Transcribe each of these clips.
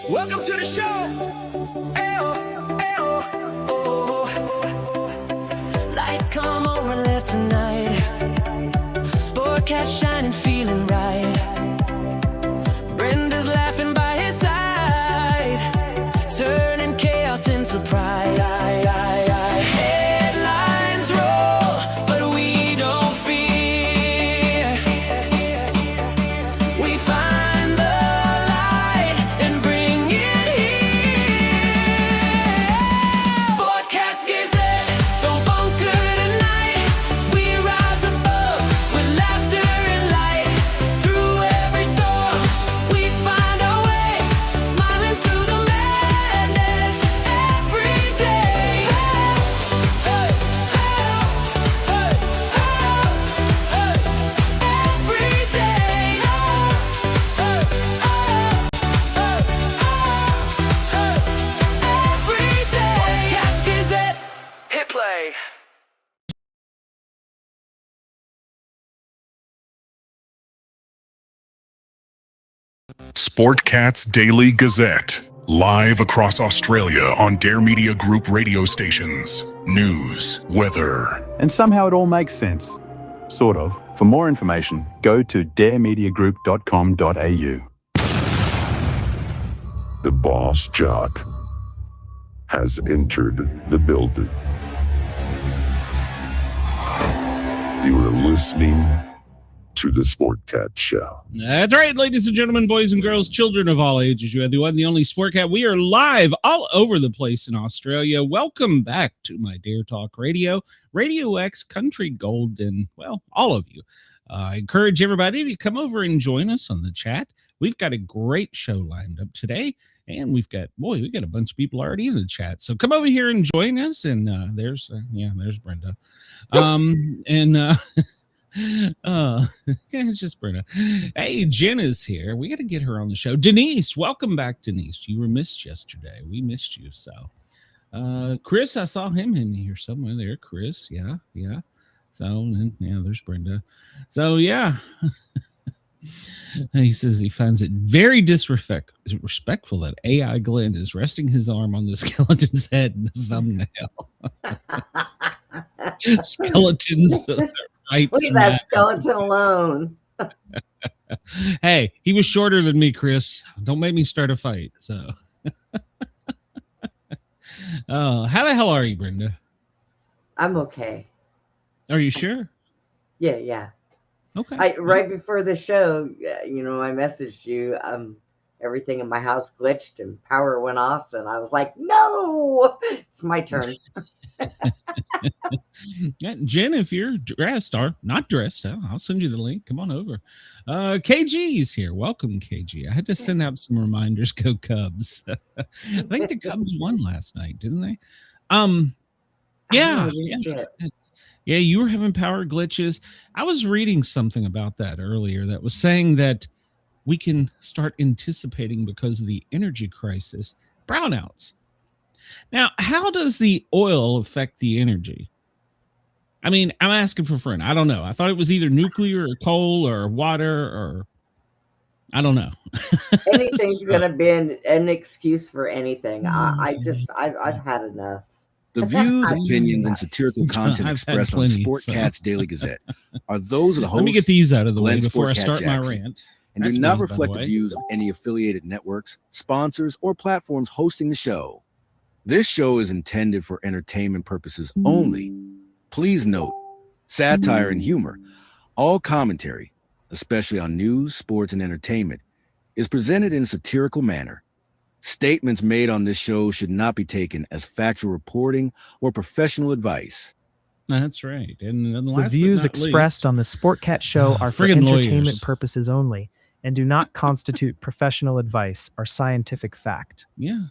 Welcome to the show. Ayo, ayo, oh. Lights come on, we're left tonight. Sportcat shining, feeling right. Brenda's laughing by his side, turning chaos into pride. Headlines roll, but we don't fear. We find the light and bring it here. Sportcats Gazette, don't bunker tonight. We rise above with laughter and light. Through every storm, we find our way, smiling through the madness every day. Hey, hey, hey, hey, every day. Every day. Sportcats Gazette, hit play. Sportcat's Daily Gazette, live across Australia on Dare Media Group radio stations. News, weather, And somehow it all makes sense. Sort of. For more information, go to daremediagroup.com.au. The boss jock has entered the building. You are listening to the Sportcat Show. That's right, ladies and gentlemen, boys and girls, children of all ages. You have the one and the only Sportcat. We are live all over the place in Australia. Welcome back to my Dare Talk Radio, Radio X, Country Gold, and, well, all of you. I encourage everybody to come over and join us on the chat. We've got a great show lined up today, and we got a bunch of people already in the chat. So come over here and join us, and there's Brenda. It's just Brenda. Hey, Jen is here. We got to get her on the show. Denise, welcome back, Denise. You were missed yesterday. We missed you. So, Chris, I saw him in here somewhere there. Chris, yeah. So, there's Brenda. So, yeah. He says he finds it very disrespectful that AI Glenn is resting his arm on the skeleton's head in the thumbnail. Skeletons. Right, leave that skeleton alone. Hey, he was shorter than me, Chris. Don't make me start a fight. So, how the hell are you, Brenda? I'm okay. Are you sure? Yeah. Okay. Right before the show, I messaged you. Everything in my house glitched and power went off, and I was like, "No, it's my turn." Yeah, Jen, if you're dressed or not dressed, I'll send you the link. Come on over. KG's here. Welcome, KG. I had to send out some reminders. Go Cubs. I think the Cubs won last night, didn't they? Yeah, you were having power glitches. I was reading something about that earlier that was saying that we can start anticipating, because of the energy crisis, brownouts. Now, how does the oil affect the energy? I mean, I'm asking for a friend. I don't know. I thought it was either nuclear or coal or water, or I don't know. Anything's going to be an excuse for anything. I've had enough. The views, opinions, and satirical content expressed on Sportcat's Daily Gazette are those of the host. Let me get these out of the way Glenn before Sportcat I start Jackson, my rant. And That's do not me, reflect the views of any affiliated networks, sponsors, or platforms hosting the show. This show is intended for entertainment purposes only. Please note, satire and humor, all commentary, especially on news, sports, and entertainment, is presented in a satirical manner. Statements made on this show should not be taken as factual reporting or professional advice. That's right. And the views expressed on the Sportcat show are for entertainment purposes only and do not constitute professional advice or scientific fact. Yeah.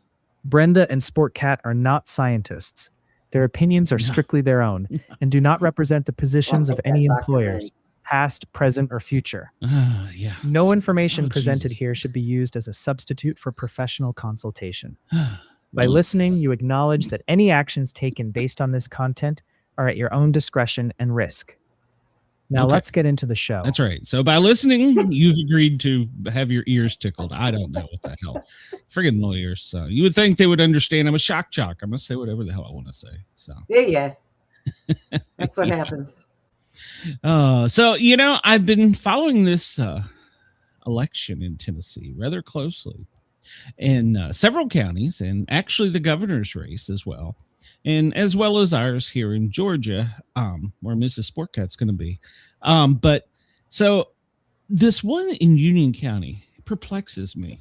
Brenda and Sportcat are not scientists. Their opinions are strictly their own and do not represent the positions of any employers, past, present, or future. No information presented here should be used as a substitute for professional consultation. By listening, you acknowledge that any actions taken based on this content are at your own discretion and risk. Now Okay. let's get into the show. That's right. So by listening, you've agreed to have your ears tickled. I don't know what the hell. Friggin' lawyers. So you would think they would understand. I'm a shock jock. I'm going to say whatever the hell I want to say. So Yeah. That's what happens. So, you know, I've been following this election in Tennessee rather closely in several counties, and actually the governor's race as well. And as well as ours here in Georgia, where Mrs. Sportcat's going to be. But so this one in Union County perplexes me.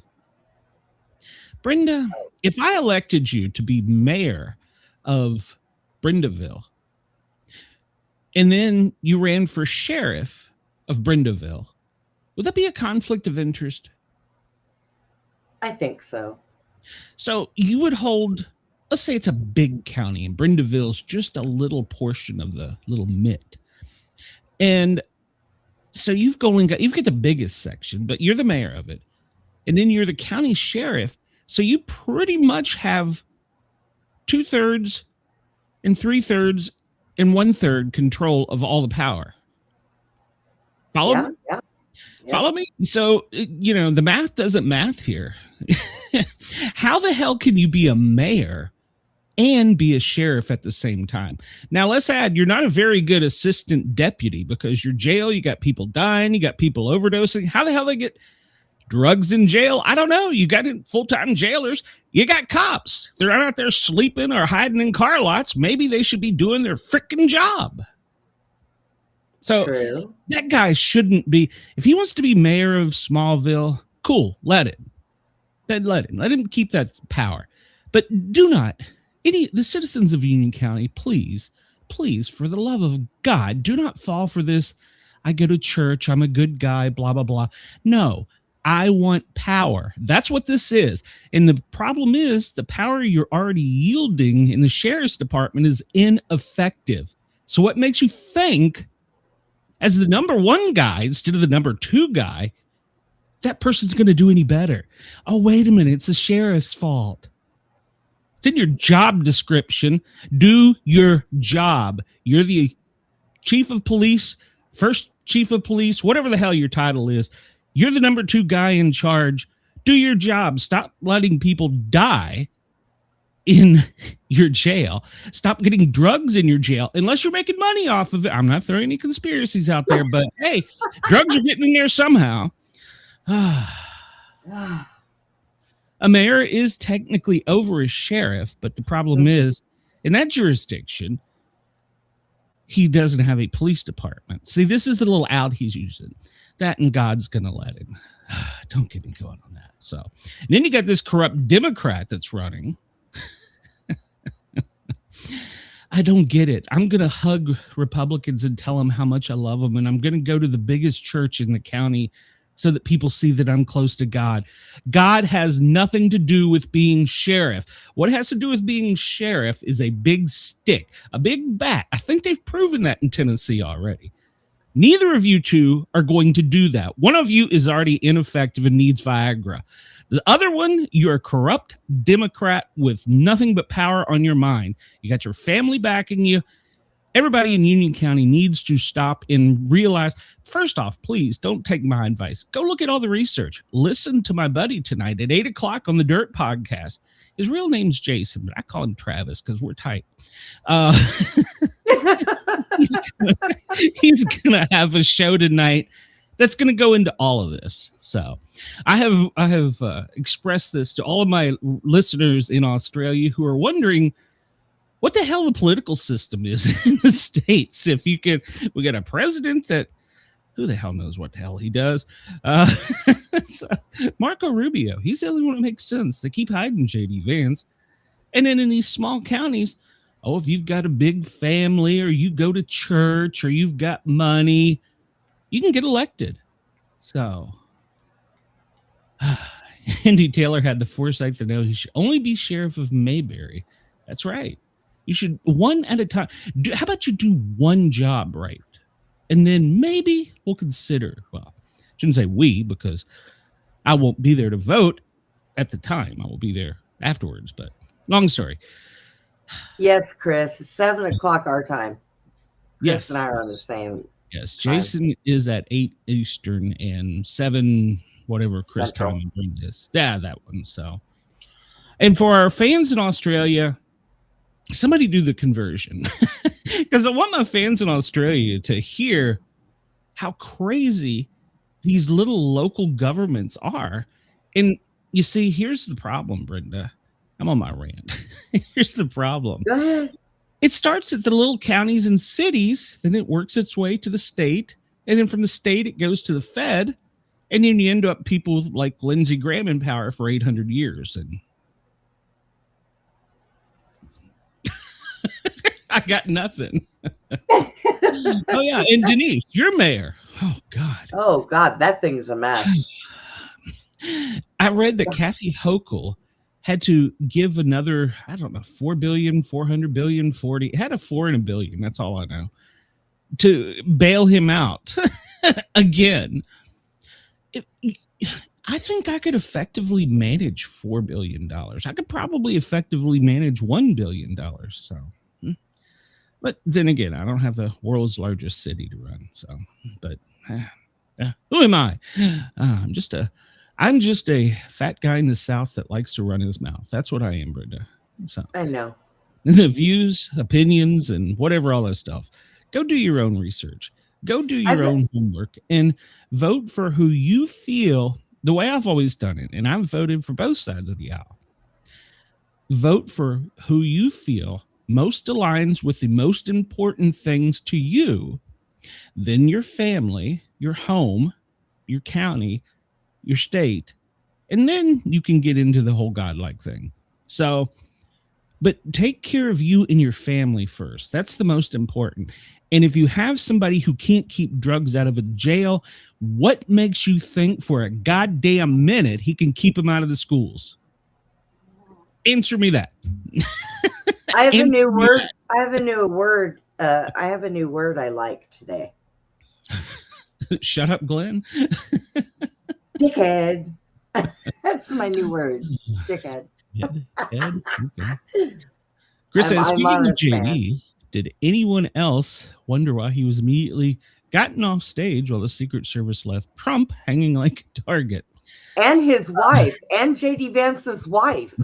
Brenda, if I elected you to be mayor of Brendaville, and then you ran for sheriff of Brendaville, would that be a conflict of interest? I think so. So you would hold, let's say it's a big county and Brendaville's just a little portion of the little mitt. And so you've got the biggest section, but you're the mayor of it. And then you're the county sheriff. So you pretty much have 2/3 and 3/3 and 1/3 control of all the power. Follow me? Yeah. Follow me? So, you know, the math doesn't math here. How the hell can you be a mayor and be a sheriff at the same time? Now, let's add, you're not a very good assistant deputy because your jail, you got people dying, you got people overdosing. How the hell they get drugs in jail? I don't know. You got full-time jailers. You got cops. They're not out there sleeping or hiding in car lots. Maybe they should be doing their freaking job. So True. that guy shouldn't be. If he wants to be mayor of Smallville, cool, let him. Then let him keep that power. But do not, the citizens of Union County, please, for the love of God, do not fall for this. I go to church, I'm a good guy, blah, blah, blah. No, I want power. That's what this is. And the problem is the power you're already yielding in the sheriff's department is ineffective. So what makes you think, as the number one guy instead of the number two guy, that person's going to do any better? Oh, wait a minute. It's the sheriff's fault. It's in your job description. Do your job. You're the chief of police, first chief of police, whatever the hell your title is. You're the number two guy in charge. Do your job. Stop letting people die in your jail. Stop getting drugs in your jail, unless you're making money off of it. I'm not throwing any conspiracies out there, but hey, drugs are getting in there somehow. A mayor is technically over a sheriff, but the problem is, in that jurisdiction, he doesn't have a police department. See, this is the little out he's using. That and God's gonna let him. Don't get me going on that. So, and then you got this corrupt Democrat that's running. I don't get it. I'm going to hug Republicans and tell them how much I love them. And I'm going to go to the biggest church in the county so that people see that I'm close to God. God has nothing to do with being sheriff. What has to do with being sheriff is a big stick, a big bat. I think they've proven that in Tennessee already. Neither of you two are going to do that. One of you is already ineffective and needs Viagra. The other one, you're a corrupt Democrat with nothing but power on your mind. You got your family backing you. Everybody in Union County needs to stop and realize, first off, please don't take my advice. Go look at all the research. Listen to my buddy tonight at 8 o'clock on the Dirt podcast. His real name's Jason, but I call him Travis because we're tight. He's gonna have a show tonight that's going to go into all of this. So I have expressed this to all of my listeners in Australia who are wondering what the hell the political system is in the States. If you could, we got a president that, who the hell knows what the hell he does. So Marco Rubio, he's the only one that makes sense. They keep hiding JD Vance. And then in these small counties, oh, if you've got a big family or you go to church or you've got money, you can get elected. So Andy Taylor had the foresight to know he should only be sheriff of Mayberry. That's right. You should, one at a time. How about you do one job right? And then maybe we'll consider, well, I shouldn't say we, because I won't be there to vote at the time. I will be there afterwards, but long story. Yes, Chris, 7 o'clock our time. Chris Yes. and I are on the same Yes, Jason is at 8 Eastern and 7 whatever Chris time is. Yeah, that one. So, and for our fans in Australia, somebody do the conversion because I want my fans in Australia to hear how crazy these little local governments are. And you see, here's the problem, Brenda. I'm on my rant. Here's the problem. Go ahead. It starts at the little counties and cities, then it works its way to the state, and then from the state it goes to the Fed, and then you end up people like Lindsey Graham in power for 800 years. And I got nothing. Oh yeah, and Denise, you're mayor. Oh God. Oh God, that thing's a mess. I read that Kathy Hochul had to give another, I don't know, 4 billion, 400 billion, 40. It had a 4 and a billion. That's all I know, to bail him out again. I think I could effectively manage $4 billion. I could probably effectively manage $1 billion. So, but then again, I don't have the world's largest city to run. So, but who am I? I'm just a fat guy in the South that likes to run his mouth. That's what I am, Brenda. So I know. The views, opinions, and whatever, all that stuff. Go do your own research. Go do your own homework and vote for who you feel, the way I've always done it. And I've voted for both sides of the aisle. Vote for who you feel most aligns with the most important things to you, then your family, your home, your county, your state, and then you can get into the whole godlike thing. So, but take care of you and your family first. That's the most important. And if you have somebody who can't keep drugs out of a jail, what makes you think for a goddamn minute he can keep them out of the schools? Answer me that. I have a new word. I have a new word. I have a new word I like today. Shut up, Glenn. Dickhead. That's my new word. Dickhead. Okay. Chris says, speaking of JD, did anyone else wonder why he was immediately gotten off stage while the Secret Service left Trump hanging like a target? And his wife, and JD Vance's wife.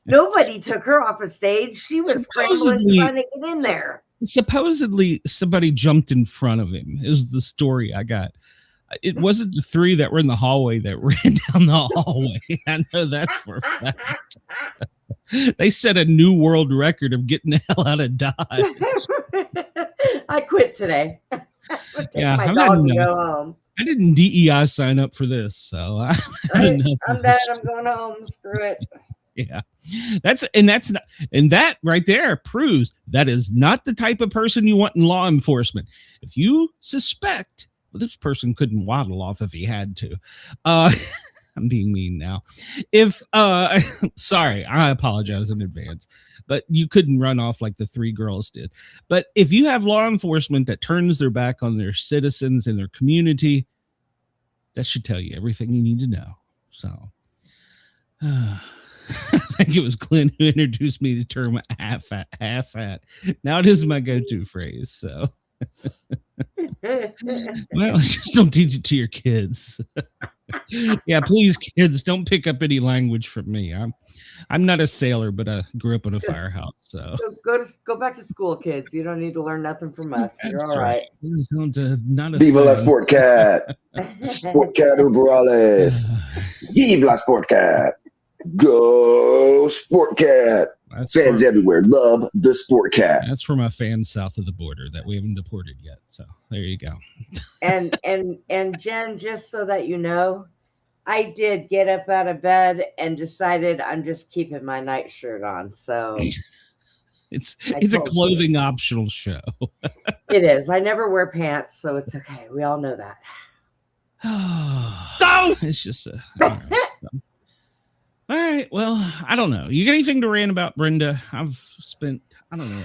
Nobody took her off a stage. She was scrambling trying to get in there. Supposedly, somebody jumped in front of him, is the story I got. It wasn't the 3 that were in the hallway that ran down the hallway. I know that for a fact. They set a new world record of getting the hell out of Dodge. I quit today. Yeah, my dog to go home. I didn't DEI sign up for this, so I'm done. I'm going home. Screw it. Yeah, that right there proves that is not the type of person you want in law enforcement. If you suspect, well, this person couldn't waddle off if he had to. I'm being mean now. Sorry, I apologize in advance, but you couldn't run off like the 3 girls did. But if you have law enforcement that turns their back on their citizens and their community, that should tell you everything you need to know. So, I think it was Glenn who introduced me the term asshat. Now it is my go-to phrase. So, well, just don't teach it to your kids. Yeah, please, kids, don't pick up any language from me. I'm not a sailor, but I grew up in a firehouse. So go back to school, kids. You don't need to learn nothing from us. You're all right. Viva la Sportcat. Sportcat Uberales. Viva la Sportcat. Go Sportcat. Fans everywhere love the Sportcat. That's for my fans south of the border that we haven't deported yet. So there you go. and Jen, just so that you know, I did get up out of bed and decided I'm just keeping my nightshirt on. So it's a clothing optional show. It is. I never wear pants, so it's okay. We all know that. No, it's just all right. Well, I don't know. You got anything to rant about, Brenda? I've spent,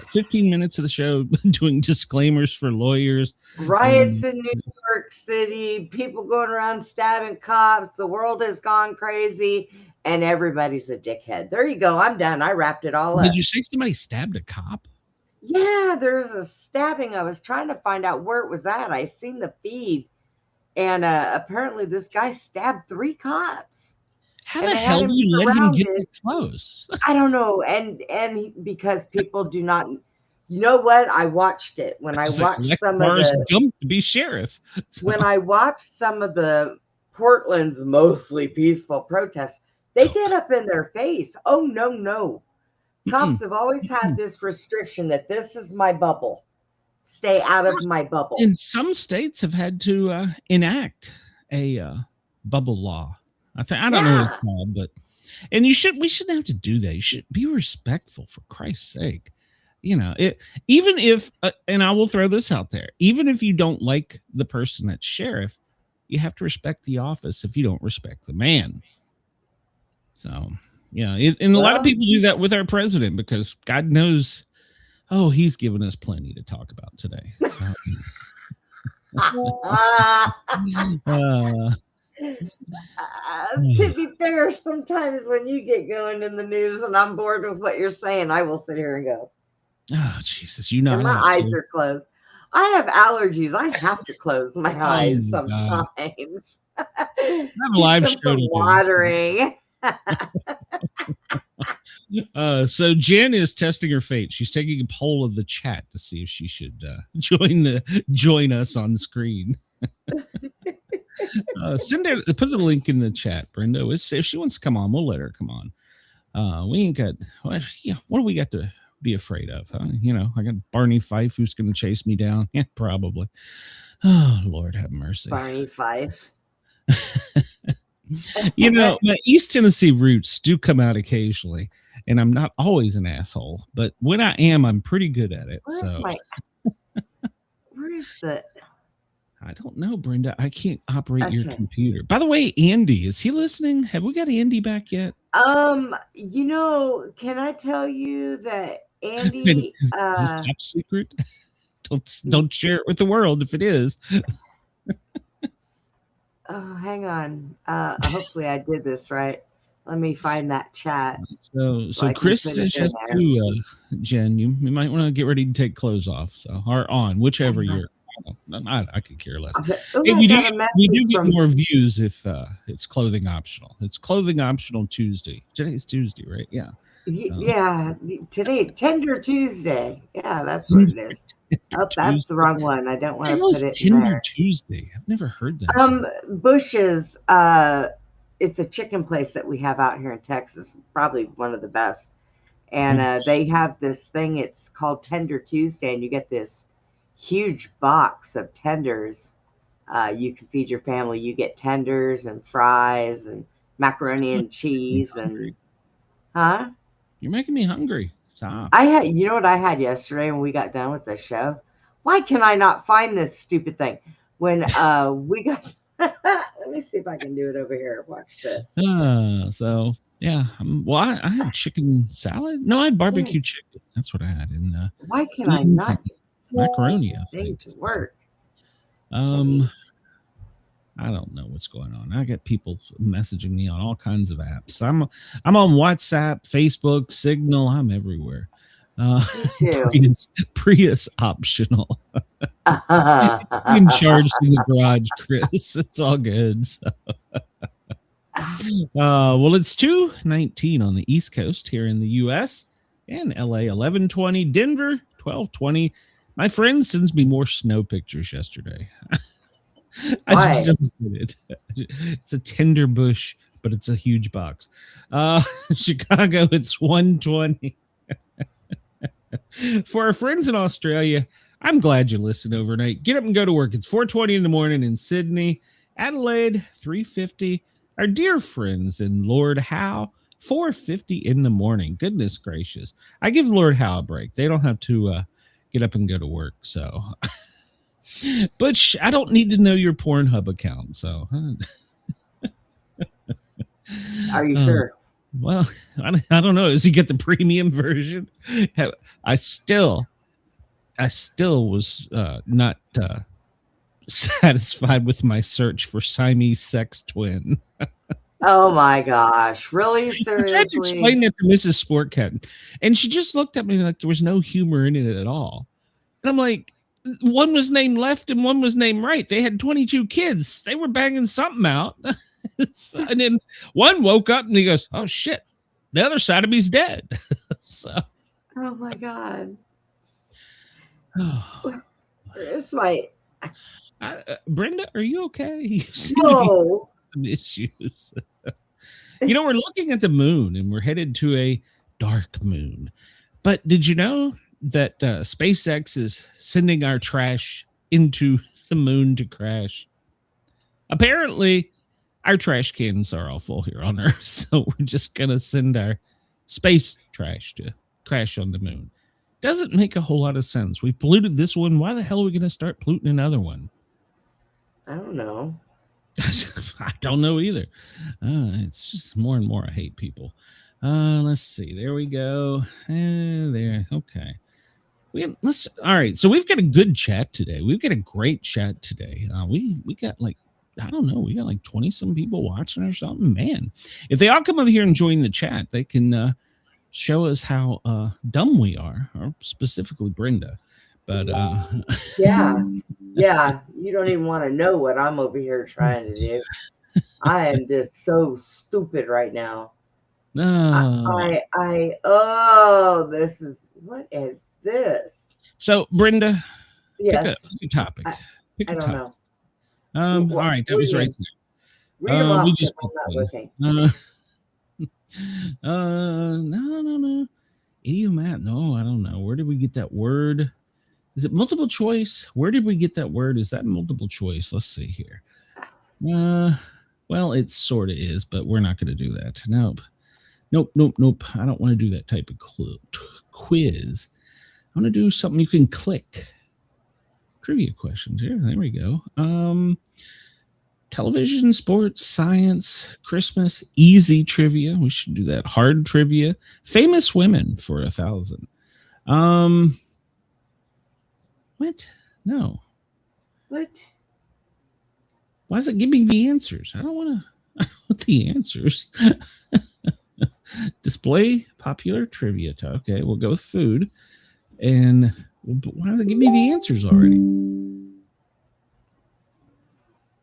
15 minutes of the show doing disclaimers for lawyers. Riots in New York City, people going around stabbing cops. The world has gone crazy, and everybody's a dickhead. There you go. I'm done. I wrapped it all up. Did you say somebody stabbed a cop? Yeah, there's a stabbing. I was trying to find out where it was at. I seen the feed, and apparently this guy stabbed 3 cops. How And the they had hell him do you let him get surrounded. that close? I don't know, because people do not. You know what? I watched it when I It's like watched Lex some of Forrest the Gump to be sheriff. So, when I watched some of the Portland's mostly peaceful protests. They get up in their face. Oh no, no. Cops have always had this restriction that this is my bubble. Stay out of my bubble. in some states have had to enact a bubble law. I don't know what it's called, but we shouldn't have to do that. You should be respectful, for Christ's sake. You know, even if and I will throw this out there, even if you don't like the person that's sheriff, you have to respect the office if you don't respect the man. So yeah, and a lot of people do that with our president because God knows, he's given us plenty to talk about today. So. To be fair, sometimes when you get going in the news and I'm bored with what you're saying, I will sit here and go, oh Jesus, you know, and my eyes are closed. I have allergies. I have to close my eyes sometimes. I have a live show to watering. So Jen is testing her fate. She's taking a poll of the chat to see if she should join us on screen. Put the link in the chat, Brenda. If she wants to come on, we'll let her come on. We ain't got what do we got to be afraid of? Huh? You know, I got Barney Fife who's going to chase me down. Yeah, probably. Oh Lord, have mercy. Barney Fife. You know, my East Tennessee roots do come out occasionally, and I'm not always an asshole, but when I am, I'm pretty good at it. Where is the? I don't know, Brenda. I can't operate your computer. By the way, Andy, is he listening? Have we got Andy back yet? You know, can I tell you that Andy is this top secret? Don't share it with the world if it is. Oh, hang on. Hopefully I did this right. Let me find that chat. So Chris says yes to Jen. You might want to get ready to take clothes off. So or on, whichever you're. I could care less. Hey, we do get more views if it's clothing optional. It's clothing optional Tuesday. Today's Tuesday, right? Yeah. So. Yeah. Today, Tender Tuesday. Yeah, that's what it is. Oh, that's the wrong one. I don't want to put it in Tender Tuesday. I've never heard that. Bush's. It's a chicken place that we have out here in Texas. Probably one of the best. And they have this thing. It's called Tender Tuesday, and you get this huge box of tenders. You can feed your family. You get tenders and fries and macaroni and cheese and You're making me hungry. Stop. You know what I had yesterday when we got done with the show? Why can I not find this stupid thing? When we got let me see if I can do it over here. Watch this. So yeah. I had chicken salad. No, I had barbecue chicken. That's what I had. And why can I not? Macaroni, I think. To work. I don't know what's going on. I get people messaging me on all kinds of apps. I'm on WhatsApp, Facebook, Signal. I'm everywhere. Prius optional. In charge in the garage, Chris. It's all good. So. Well, it's 2:19 on the East Coast here in the U.S. and LA 11:20, Denver 12:20. My friend sends me more snow pictures yesterday. I just don't get it. It's a tender bush, but it's a huge box. Chicago, it's 1:20. For our friends in Australia, I'm glad you listen overnight. Get up and go to work. It's 4:20 in the morning in Sydney. Adelaide, 3:50. Our dear friends in Lord Howe, 4:50 in the morning. Goodness gracious. I give Lord Howe a break. They don't have to get up and go to work. So, but I don't need to know your Pornhub account. So, are you sure? Well, I don't know. Does he get the premium version? I still was not satisfied with my search for Siamese sex twin. Oh my gosh. Really? I tried to explain Seriously? it to Mrs. Sportcat, and she just looked at me like there was no humor in it at all. And I'm like, one was named left and one was named right. They had 22 kids. They were banging something out. And then one woke up and he goes, oh shit, the other side of me's dead. So, Oh my God. It's my Brenda, are you okay? You seem to be no. some issues. We're looking at the moon and we're headed to a dark moon. But did you know that SpaceX is sending our trash into the moon to crash? Apparently, our trash cans are all full here on Earth, so we're just going to send our space trash to crash on the moon. Doesn't make a whole lot of sense. We've polluted this one. Why the hell are we going to start polluting another one? I don't know. I don't know either. It's just more and more I hate people. Let's see. There we go. There. Okay. All right. So we've got a good chat today. We've got a great chat today. We got like, I don't know, we got like 20 some people watching or something. Man, if they all come over here and join the chat, they can show us how dumb we are, or specifically Brenda. But yeah, you don't even want to know what I'm over here trying to do. I am just so stupid right now. no. What is this? So Brenda, Yes, pick a topic. Pick I a don't topic. know. All right, that was right Read them off we because just I'm not looking. no. Idiomat. No, I don't know. Where did we get that word? Is it multiple choice? Where did we get that word? Is that multiple choice? Let's see here. Well, it sort of is, but we're not going to do that. Nope. I don't want to do that type of quiz. I want to do something you can click. Trivia questions here. There we go. Television, sports, science, Christmas, easy trivia. We should do that. Hard trivia. Famous women for 1,000. What? No. What? Why does it give me the answers? I don't want the answers. Display popular trivia. Okay, we'll go with food. And why does it give me the answers already?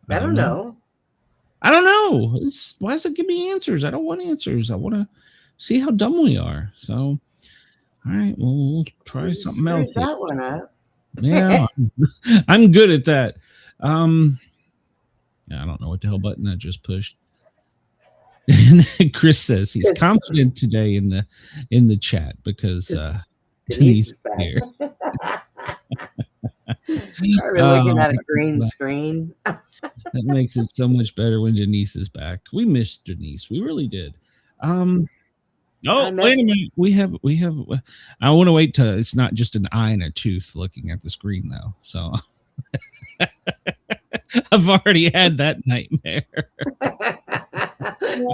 I don't know. I don't know. Why does it give me answers? I don't want answers. I want to see how dumb we are. So, all right, we'll try something else. That one up. Yeah, I'm good at that. I don't know what the hell button I just pushed. Chris says he's confident today in the chat because Denise is here. Are we looking at a green screen? That makes it so much better when Denise is back. We missed Denise. We really did. Oh, wait a minute. We have. I want to wait till it's not just an eye and a tooth looking at the screen, though. So I've already had that nightmare.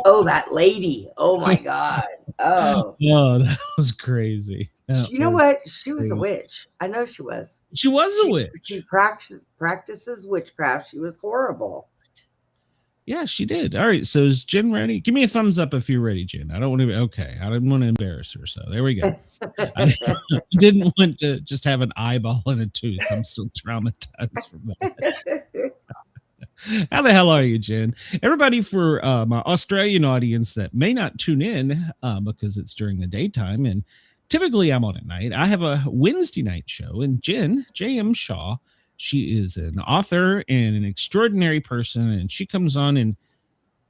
Oh, that lady. Oh my God. Oh, that was crazy. you know what? She was a witch. I know she was. She was a witch. She practices witchcraft. She was horrible. Yeah, she did. All right. So is Jen ready? Give me a thumbs up if you're ready, Jen. I don't want to. Okay. I didn't want to embarrass her. So there we go. I didn't want to just have an eyeball and a tooth. I'm still traumatized from that. How the hell are you, Jen? Everybody, for my Australian audience that may not tune in because it's during the daytime, and typically I'm on at night. I have a Wednesday night show, and Jen, J.M. Shaw, she is an author and an extraordinary person, and she comes on and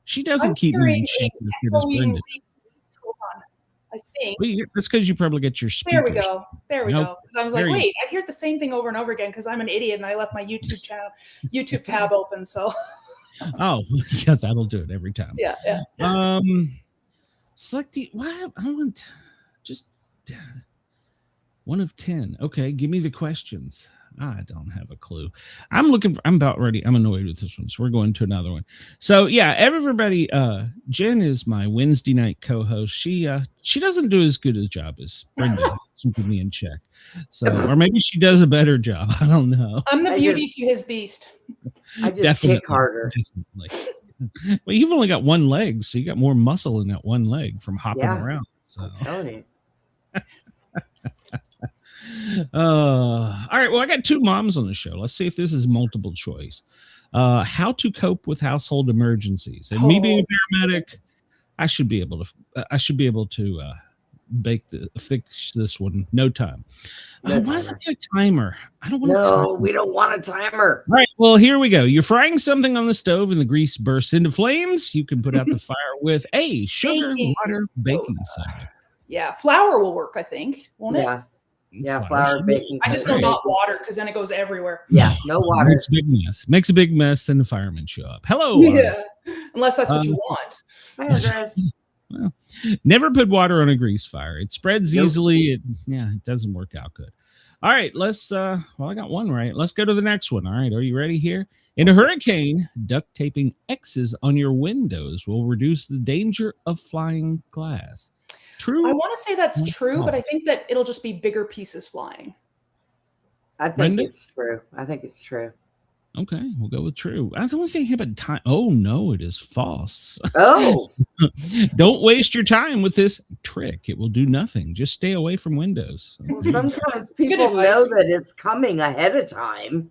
she doesn't keep me in check as good as Brenda. Hold on. I think. Well, that's because you probably get your speakers. There we go. There we go. Because I was like, There you wait, I hear the same thing over and over again because I'm an idiot and I left my YouTube tab open. So. Oh, yeah, that'll do it every time. Yeah. Select the. Why? I want just 1 of 10. Okay, give me the questions. I don't have a clue. I'm about ready. I'm annoyed with this one, so we're going to another one. So yeah, everybody. Jen is my Wednesday night co-host. She doesn't do as good a job as Brenda keeping me in check. So, or maybe she does a better job. I don't know. I'm the beauty to his beast. I just kick harder. Well, you've only got one leg, so you got more muscle in that one leg from hopping around. So. I'm telling you. All right. Well, I got two moms on the show. Let's see if this is multiple choice. How to cope with household emergencies. And me being a paramedic, I should be able to fix this one. No time. Why does it get a timer? I don't want a timer. No, we don't want a timer. All right. Well, here we go. You're frying something on the stove and the grease bursts into flames. You can put out the fire with sugar, water, baking soda. Yeah, flour will work, I think, won't it? Yeah, flour, baking. I just know not water because then it goes everywhere. Yeah, no water. Makes a big mess, and the firemen show up. Hello. Yeah, unless that's what you want. Hi, guys. Well, never put water on a grease fire. It spreads easily. It doesn't work out good. All right, let's I got one right. Let's go to the next one. All right, are you ready here? In a hurricane, duct taping X's on your windows will reduce the danger of flying glass. True. I want to say that's true, but I think that it'll just be bigger pieces flying. I think it's true. Okay, we'll go with true. That's the only thing about time. Oh, no, it is false. Oh. Don't waste your time with this trick. It will do nothing. Just stay away from windows. Well, sometimes people know that it's coming ahead of time.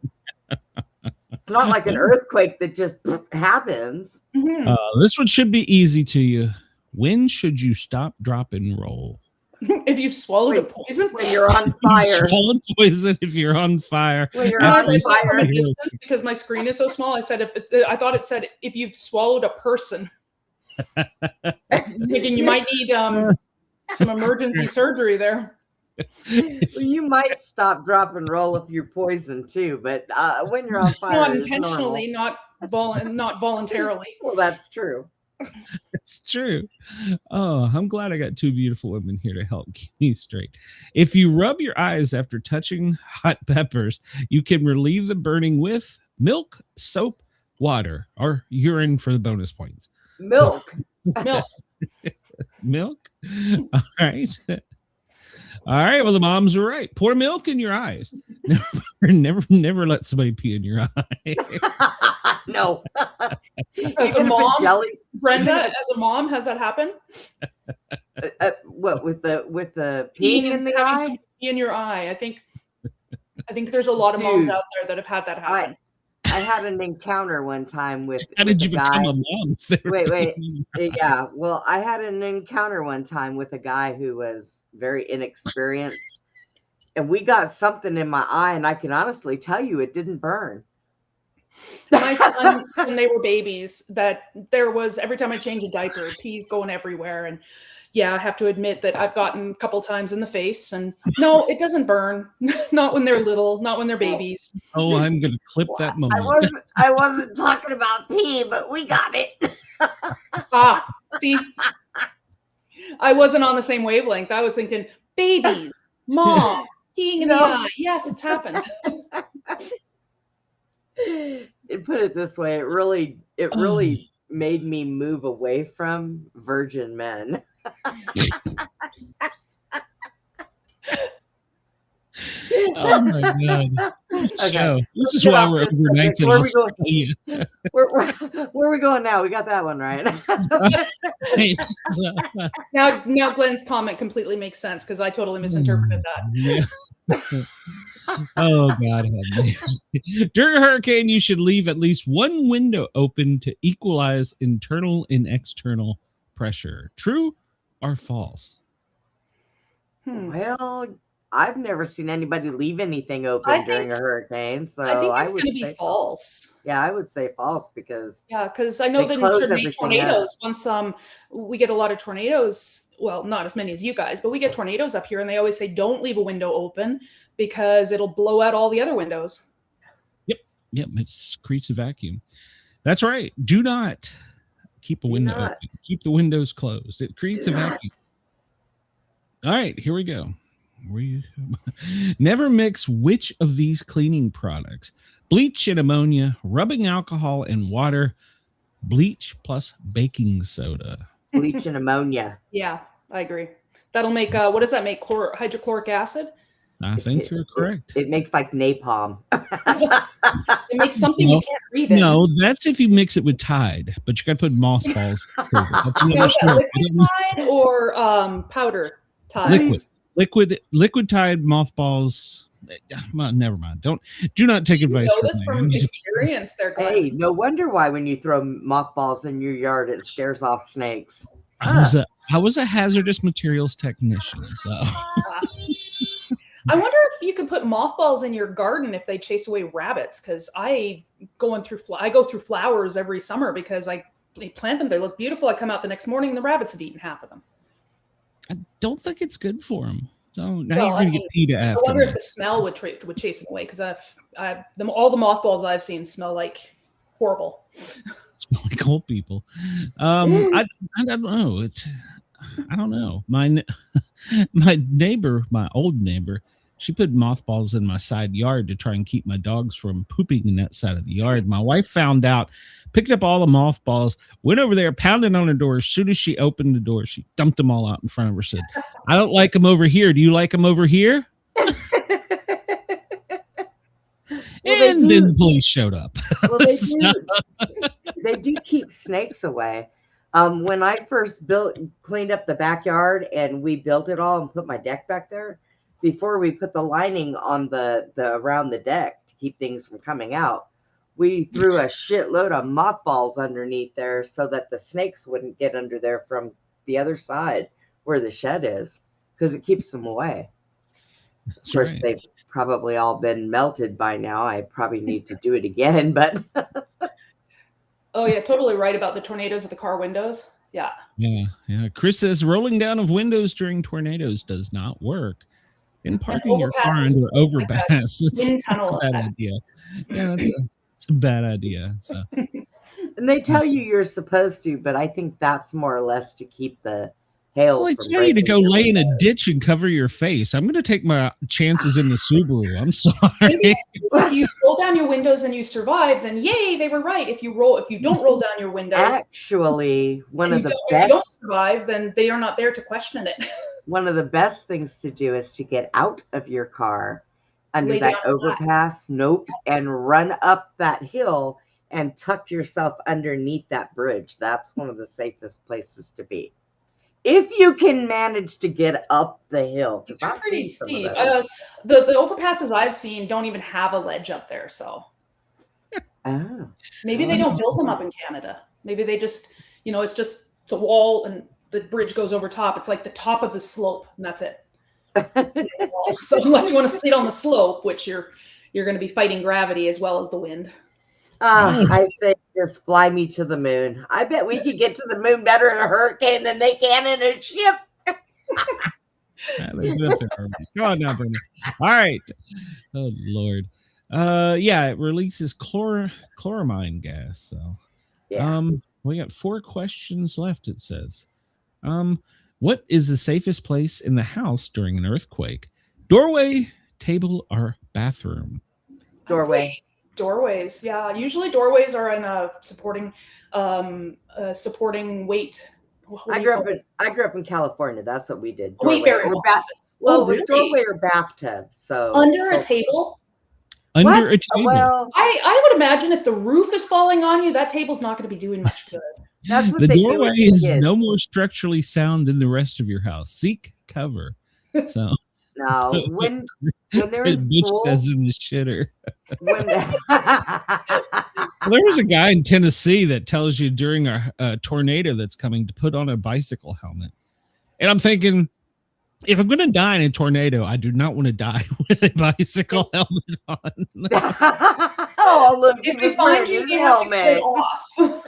It's not like an earthquake that just happens. This one should be easy to you. When should you stop, drop, and roll? If you've swallowed a poison? When you're on fire. Swallowed poison if you're on fire. When you're on fire. Because my screen is so small, I said I thought it said if you've swallowed a person. Thinking you might need some emergency surgery there. Well, you might stop, drop, and roll if you're poisoned too, but when you're on fire, not intentionally, not voluntarily. Well, that's true. It's true. Oh, I'm glad I got two beautiful women here to help keep me straight. If you rub your eyes after touching hot peppers, you can relieve the burning with milk, soap, water, or urine for the bonus points. Milk. Milk. All right. All right. Well, the moms are right. Pour milk in your eyes. Never let somebody pee in your eye. No. As a mom, Brenda, as a mom, has that happened? What with the peeing in the eye? Pee in your eye. I think there's a lot of moms out there that have had that happen. I had an encounter one time with. How did you become a mom? Wait. Yeah. Well, I had an encounter one time with a guy who was very inexperienced, and we got something in my eye, and I can honestly tell you it didn't burn. My son, when they were babies, that there was every time I change a diaper, pee's going everywhere. And yeah, I have to admit that I've gotten a couple times in the face, and no, it doesn't burn. Not when they're little, not when they're babies. Oh, I'm going to clip that moment. I wasn't talking about pee, but we got it. See, I wasn't on the same wavelength. I was thinking, babies, mom, peeing in the eye. Yes, it's happened. Put it this way, it really made me move away from virgin men. Oh my god! Okay. This is why we're overnight in Australia. Where are we going now? We got that one right. Now Glenn's comment completely makes sense because I totally misinterpreted that. Yeah. Oh God! During a hurricane, you should leave at least one window open to equalize internal and external pressure. True or false? Well, I've never seen anybody leave anything open during a hurricane, so I think it's going to be false. Yeah, I would say false because I know that in tornadoes, once we get a lot of tornadoes. Well, not as many as you guys, but we get tornadoes up here, and they always say don't leave a window open because it'll blow out all the other windows. Yep, it creates a vacuum. That's right. Do not keep a window open. Keep the windows closed. It creates a vacuum. All right, here we go. Never mix which of these cleaning products? Bleach and ammonia, rubbing alcohol and water, bleach plus baking soda. Bleach and ammonia. Yeah, I agree. That'll make what does that make? Hydrochloric acid? I think you're correct. It makes like napalm. It makes something you can't breathe in. No, that's if you mix it with Tide, but you got to put mothballs. That's Now, is that liquid Tide or powder Tide? Liquid Tide mothballs. Well, never mind. Do not take advice You know this from experience there, Glenn. Hey, no wonder why when you throw mothballs in your yard, it scares off snakes. I was a hazardous materials technician, so. I wonder if you could put mothballs in your garden if they chase away rabbits, because I go through flowers every summer because I plant them. They look beautiful. I come out the next morning and the rabbits have eaten half of them. I don't think it's good for them. So now you're going to get PETA after. I wonder if the smell would chase them away, because all the mothballs I've seen smell like horrible. Smell like old people. I don't know. I don't know. My neighbor, my old neighbor, she put mothballs in my side yard to try and keep my dogs from pooping in that side of the yard. My wife found out, picked up all the mothballs, went over there, pounded on the door. As soon as she opened the door, she dumped them all out in front of her, said, "I don't like them over here. Do you like them over here?" And then the police showed up. Well, they do keep snakes away. When I first cleaned up the backyard and we built it all and put my deck back there, before we put the lining on the around the deck to keep things from coming out, we threw a shitload of mothballs underneath there so that the snakes wouldn't get under there from the other side where the shed is, because it keeps them away. Of course, they've probably all been melted by now. I probably need to do it again, but oh yeah, totally right about the tornadoes of the car windows. Yeah. Chris says rolling down of windows during tornadoes does not work. And parking your car under overpass, that's a bad idea. Yeah, it's a bad idea. So, and they tell you you're supposed to, but I think that's more or less to keep the hail. Well, I tell you to go lay in a ditch and cover your face. I'm going to take my chances in the Subaru. I'm sorry. If you roll down your windows and you survive, then yay, they were right. If you don't roll down your windows, actually, if you don't survive, then they are not there to question it. One of the best things to do is to get out of your car under that overpass, and run up that hill and tuck yourself underneath that bridge. That's one of the safest places to be, if you can manage to get up the hill. It's pretty steep. The overpasses I've seen don't even have a ledge up there, so maybe they don't build them up in Canada. Maybe they just, it's a wall and the bridge goes over top. It's like the top of the slope, and that's it. So unless you want to sit on the slope, which you're going to be fighting gravity as well as the wind. I say just fly me to the moon. I bet we could get to the moon better in a hurricane than they can in a ship. Come on now, Brenda. All right. Oh Lord. It releases chloramine gas. So we got 4 questions left, it says. What is the safest place in the house during an earthquake? Doorway, table, or bathroom? Doorway. Doorways, yeah. Usually doorways are in a supporting weight. I grew up in California. That's what we did. Doorway it was doorway or bathtub. So under a table. Under a table. Well, I would imagine if the roof is falling on you, that table's not going to be doing much good. That's what the doorway is no more structurally sound than the rest of your house. Seek cover. So no, when they're in school, as in the shitter. There was a guy in Tennessee that tells you during a tornado that's coming to put on a bicycle helmet, and I'm thinking, if I'm going to die in a tornado, I do not want to die with a bicycle helmet on. Oh, look! If they find you, you have to get off.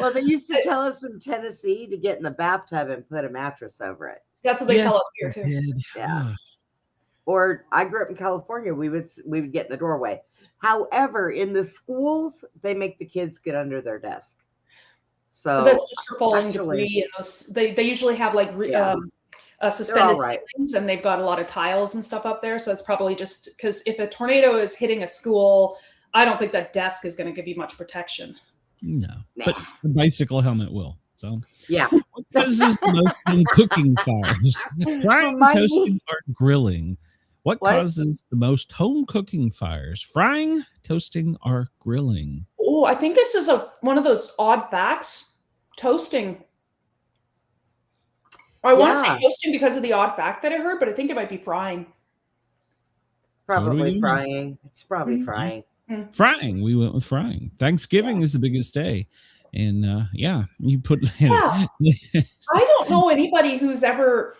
Well, they used to tell us in Tennessee to get in the bathtub and put a mattress over it. That's what they tell us here too. Yeah. Or I grew up in California. We would get in the doorway. However, in the schools, they make the kids get under their desk. So that's just for falling debris. They usually have like suspended ceilings, and they've got a lot of tiles and stuff up there. So it's probably just because if a tornado is hitting a school, I don't think that desk is going to give you much protection. No, but the bicycle helmet will. So yeah. causes the most home cooking fires? Frying, toasting, or grilling? What causes the most home cooking fires? Frying, toasting, or grilling? Oh, I think this is one of those odd facts. Toasting. I want to say toasting because of the odd fact that I heard, but I think it might be frying. Probably frying. It's probably frying. Frying. We went with frying. Thanksgiving is the biggest day. And you put... I don't know anybody who's ever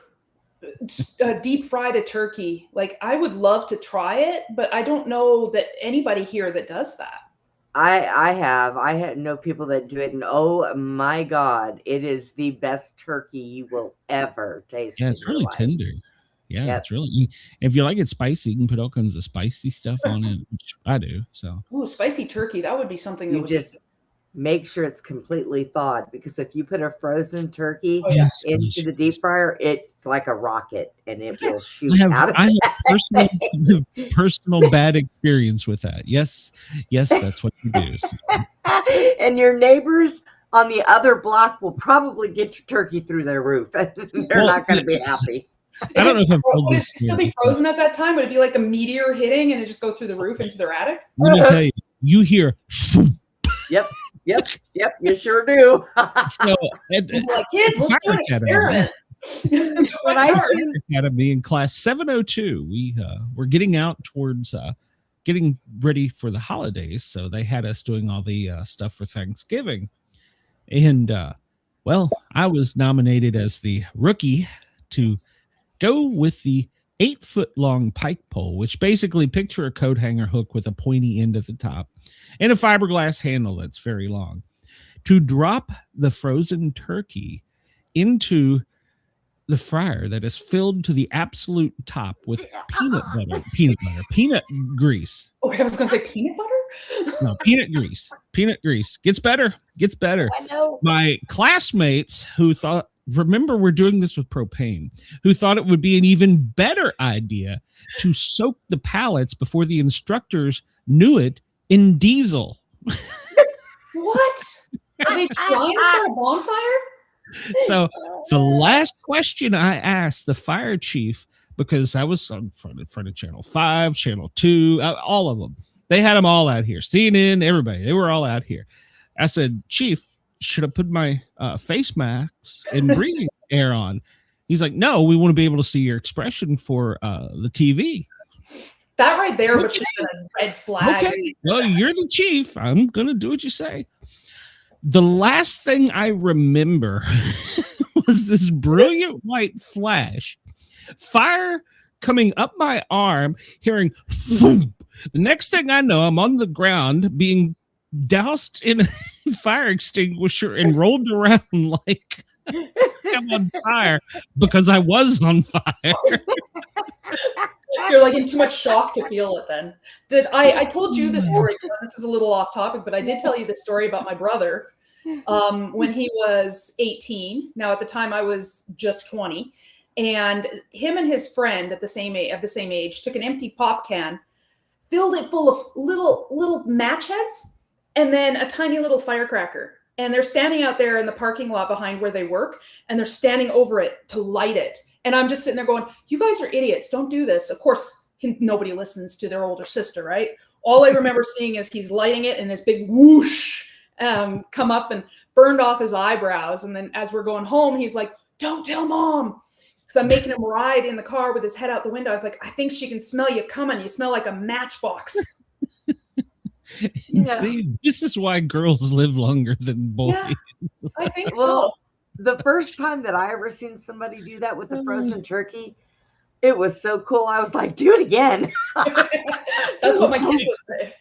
deep fried a turkey. Like, I would love to try it, but I don't know that anybody here that does that. I know people that do it, and oh my God, it is the best turkey you will ever taste. Yeah, it's really tender. Yeah, it's really. If you like it spicy, you can put all kinds of spicy stuff on it, which I do. So, spicy turkey, that would be something. You just make sure it's completely thawed, because if you put a frozen turkey into the deep fryer, it's like a rocket and it will shoot out of I have personal bad experience with that. Yes, that's what you do. So. And your neighbors on the other block will probably get your turkey through their roof. They're not going to be happy. I don't know if would it still be frozen at that time? Would it be like a meteor hitting and it just go through the roof into their attic? Let me tell you, you hear. Yep, you sure do. So, kids, let's do an experiment. When I Academy in class 702, we're getting out towards getting ready for the holidays. So they had us doing all the stuff for Thanksgiving. And, I was nominated as the rookie to go with the 8-foot-long pike pole, which basically picture a coat hanger hook with a pointy end at the top and a fiberglass handle that's very long, to drop the frozen turkey into the fryer that is filled to the absolute top with peanut grease. Oh, I was going to say peanut butter? No, peanut grease. Gets better. I know. My classmates who thought, remember, we're doing this with propane, who thought it would be an even better idea to soak the pallets before the instructors knew it in diesel. What? Are they trying to start a bonfire? So the last question I asked the fire chief, because I was in front of Channel 5, Channel 2, all of them. They had them all out here. CNN, everybody. They were all out here. I said, Chief, should I put my face masks and breathing air on? He's like, no, we want to be able to see your expression for the TV. That right there, but a red flag. Okay. Well, you're the chief. I'm going to do what you say. The last thing I remember was this brilliant white flash, fire coming up my arm, hearing boom. The next thing I know, I'm on the ground being doused in a fire extinguisher and rolled around like I'm on fire because I was on fire. You're like in too much shock to feel it then. I told you this story, this is a little off topic, but I did tell you this story about my brother when he was 18. Now at the time I was just 20, and him and his friend of the same age took an empty pop can, filled it full of little match heads, and then a tiny little firecracker. And they're standing out there in the parking lot behind where they work, and they're standing over it to light it. And I'm just sitting there going, you guys are idiots. Don't do this. Of course, nobody listens to their older sister, right? All I remember seeing is he's lighting it and this big whoosh come up and burned off his eyebrows. And then as we're going home, he's like, don't tell mom. Because I'm making him ride in the car with his head out the window. I was like, I think she can smell you coming. You smell like a matchbox. See, this is why girls live longer than boys. Yeah, I think so. Well, the first time that I ever seen somebody do that with the frozen turkey, it was so cool. I was like, do it again. That's what my kids would say.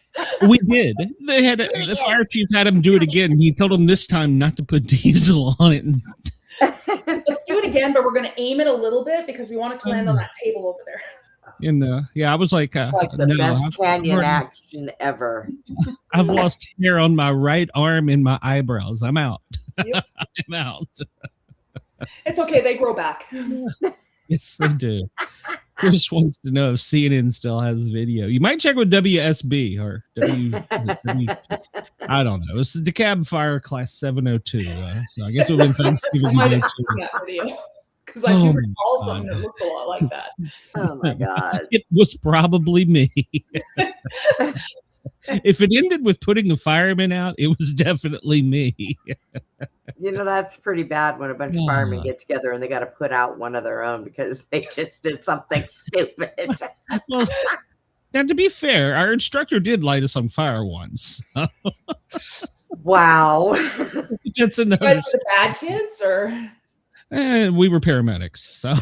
We did. They had the fire chief had him do it again. He told him this time not to put diesel on it. Let's do it again, but we're going to aim it a little bit because we want it to land on that table over there. And I was like the best canyon action ever. I've lost hair on my right arm and my eyebrows. I'm out. Yep. I'm out. It's okay. They grow back. Yes, they do. Chris wants to know if CNN still has the video. You might check with WSB or I don't know. It's the DeKalb Fire Class 702. So I guess it would have been Thanksgiving. I might have seen that video because I do recall something that looked a lot like that. Oh my God. It was probably me. If it ended with putting the firemen out, it was definitely me. You know, that's pretty bad when a bunch of firemen get together and they got to put out one of their own because they just did something stupid. Well, now, to be fair, our instructor did light us on fire once. Wow. That's another. You guys were the bad kids, or? We were paramedics, so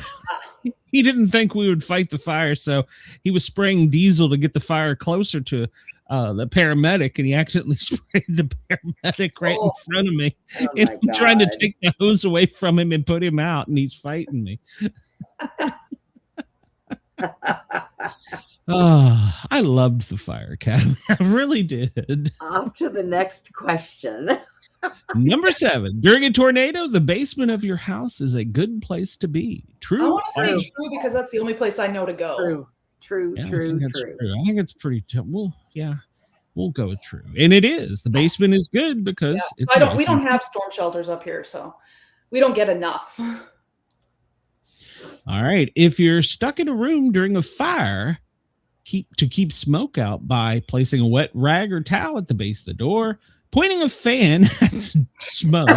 he didn't think we would fight the fire, so he was spraying diesel to get the fire closer to the paramedic, and he accidentally sprayed the paramedic right in front of me. And I'm trying to take the hose away from him and put him out, and he's fighting me. Oh, I loved the Fire Academy. I really did. On to the next question. Number 7. During a tornado, the basement of your house is a good place to be. True. I want to say true because that's the only place I know to go. True. I think it's pretty. Well, yeah, we'll go with true, and it is. The basement is good because it's. We don't have storm shelters up here, so we don't get enough. All right. If you're stuck in a room during a fire, keep smoke out by placing a wet rag or towel at the base of the door, pointing a fan at smoke,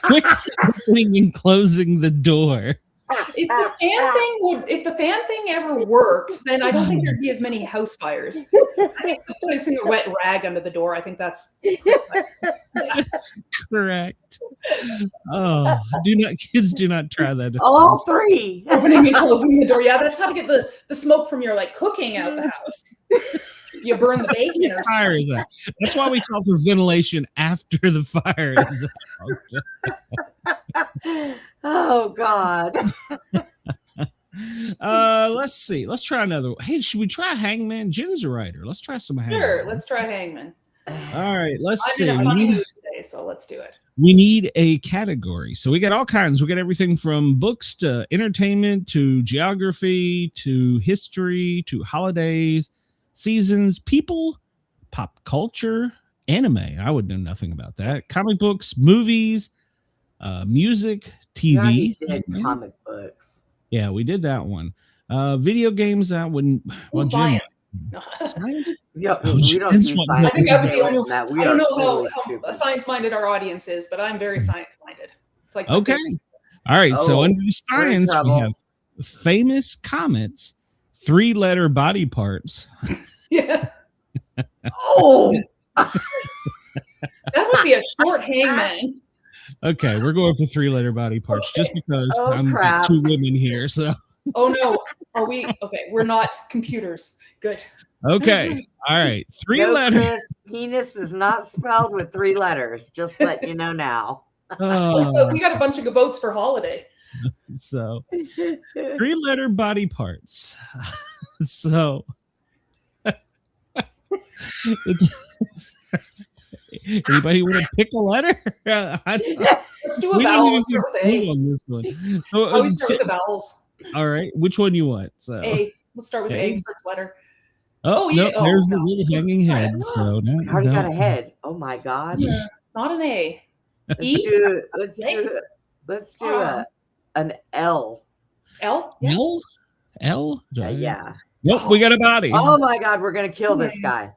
opening and closing the door. If the fan thing ever worked, then I don't think there'd be as many house fires. I think placing a wet rag under the door, I think that's correct. Oh, kids do not try that. All 3. Opening and closing the door. Yeah, that's how to get the smoke from your cooking out the house. You burn the bacon or fire is that. That's why we call for ventilation after the fire is out. Oh God. Let's see. Let's try another one. Hey, should we try Hangman? Jen's a writer. Let's try some Hangman. Sure, let's try Hangman. All right, let's see. Today, so let's do it. We need a category. So we got all kinds. We got everything from books to entertainment to geography to history to holidays, seasons, people, pop culture, anime. I would know nothing about that. Comic books, movies, music, TV. Yeah, comic books. Yeah, we did that one. Video games, that wouldn't. Well, science. Science? Yeah, we don't do science. I think I would be only. I don't know how science-minded our audience is, but I'm very science-minded. It's like okay. All right. So under the science, we have famous comets, 3-letter body parts. Yeah. Oh. That would be a short Hangman. Okay, we're going for 3-letter body parts just because I'm crap. 2 women here. So. Oh no, are we? Okay, we're not computers. Good. Okay, all right. 3 letters. Chris, penis is not spelled with 3 letters. Just let you know now. So we got a bunch of votes for holiday. So 3-letter body parts. So it's anybody want to pick a letter? Let's do a vowel. Let's start with A. On this one. We start with the vowels. All right, which one you want? So A. Let's start with A first letter. There's the little hanging head. So we already got a head. Oh my God! Yeah, not an A. E. Let's do an L. L. Yeah. L. Yeah. Nope, we got a body. Oh my God, we're gonna kill this guy.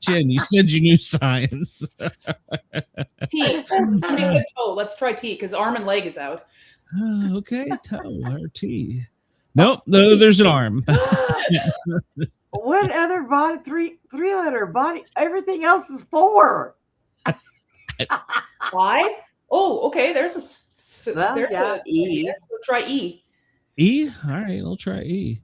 Jen, you said you knew science. T. Somebody said toe. Let's try T because arm and leg is out. Okay, toe or T. Nope, no, there's an arm. What other body? 3-letter body. Everything else is 4. Why? Oh, okay. There's a E. So try E. E. All right, I'll try E.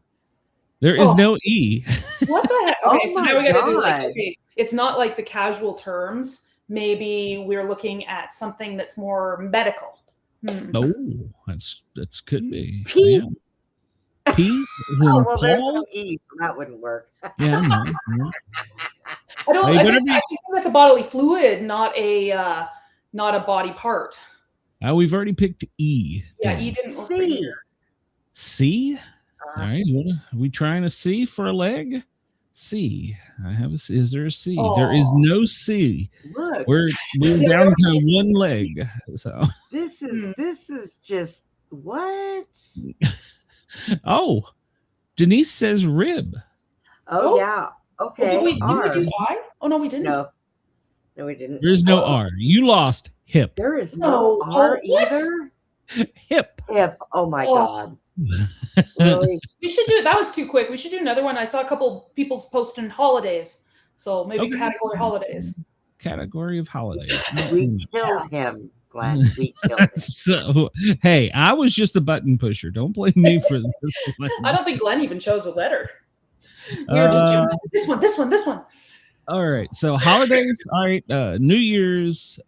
There is no E. What the heck? Okay, so now we got to do God. it's not like the casual terms. Maybe we're looking at something that's more medical. Oh, that's could be. P. Yeah. P. Is it there's no E, so that wouldn't work. Yeah, no. I think that's a bodily fluid, not a body part. We've already picked E. Yeah, E didn't work. C. C. All right. What are we trying to C for a leg? C. I have a C. Is there a C? Oh. There is no C. Look, We're down to one leg. So this is just what? Oh, Denise says rib. Oh yeah. Okay. Did we do I? Oh no, we didn't. No, we didn't. There's no R. You lost hip. There is no R either. Hip. Oh my God. Really? We should do. That was too quick. We should do another one. I saw a couple people posting holidays, so maybe category holidays. Category of holidays. We killed him, Glenn. We killed him. So hey, I was just a button pusher. Don't blame me for this one. I don't think Glenn even chose a letter. We were just doing this one. All right. So holidays. All right. New Year's.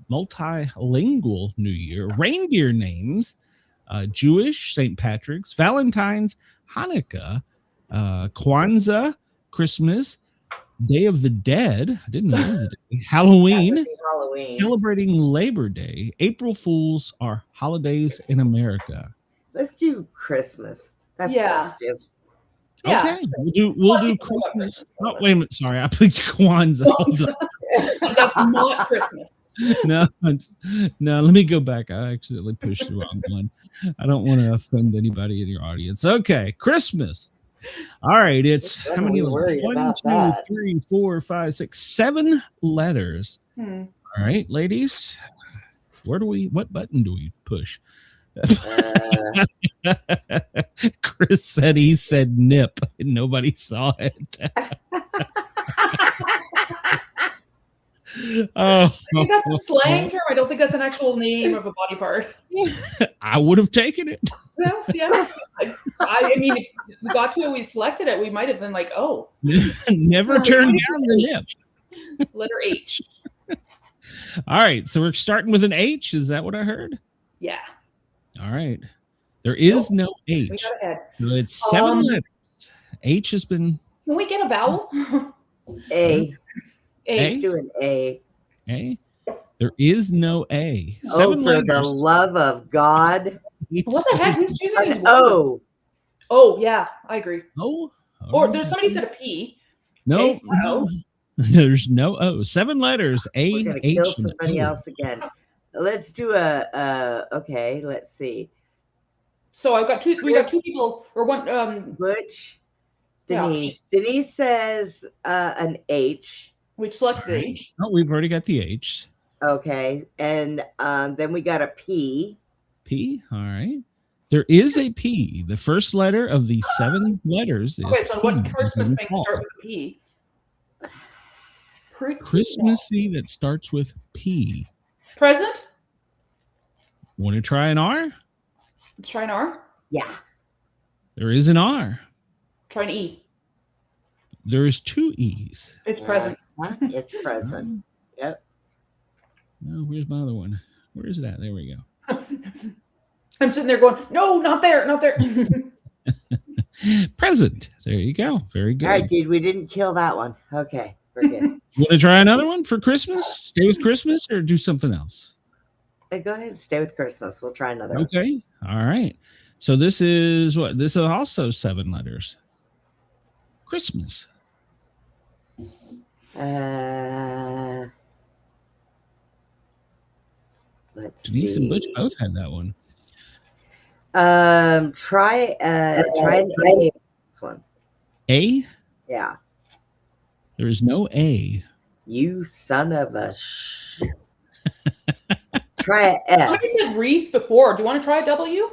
Multilingual New Year. Reindeer names. Jewish, St. Patrick's, Valentine's, Hanukkah, Kwanzaa, Christmas, Day of the Dead. I didn't know it was a day. Halloween, celebrating Labor Day. April Fools are holidays in America. Let's do Christmas. That's festive. Okay, we'll do Christmas. Oh, wait a minute. Sorry, I picked Kwanzaa. That's not Christmas. No, let me go back. I accidentally pushed the wrong one. I don't want to offend anybody in your audience. Okay, Christmas. All right, it's how many letters? 1, 2, 3, 4, 5, 6, 7 letters. All right, ladies. What button do we push? Chris said he said nip and nobody saw it. I think that's a slang term. I don't think that's an actual name of a body part. I would have taken it. Well, yeah. I mean, if we got to it, we selected it, we might have been like, oh. Never turn down the nip. Letter H. All right, so we're starting with an H. Is that what I heard? Yeah. All right. There is no H. We got ahead. So it's 7 letters. H has been. Can we get a vowel? A. A? Let's do an A. A? There is no A. 7 letters. For the love of God. What the heck? Who's choosing these words? O. Oh, yeah, I agree. Oh. Or there's somebody said a P. No. Okay, no. There's no O. 7 letters. A. We're gonna H, kill somebody O. else again. Let's do okay, let's see. So I've got we got 2 people or one Butch, Denise. Yeah. Denise says an H. We selected H. Oh, we've already got the H. Okay. And then we got a P. P. All right. There is a P. The first letter of the 7 letters is okay, so P, what Christmas thing start with a P? Christmassy that starts with P. Present? Want to try an R? Let's try an R. Yeah. There is an R. Try an E. There is 2 E's. It's present. It's present. Yep. No, where's my other one? Where is it at? There we go. I'm sitting there going, no, not there, not there. Present. There you go. Very good. All right, dude. We didn't kill that one. Okay. We're good. Want to try another one for Christmas? Stay with Christmas or do something else? Hey, go ahead and stay with Christmas. We'll try another one. Okay. All right. So this is what? This is also 7 letters. Christmas. Let's Denise see. and Butch both had that one. Try an A. This one. A? Yeah. There is no A. You son of a Try an F. Somebody said wreath before. Do you want to try a W?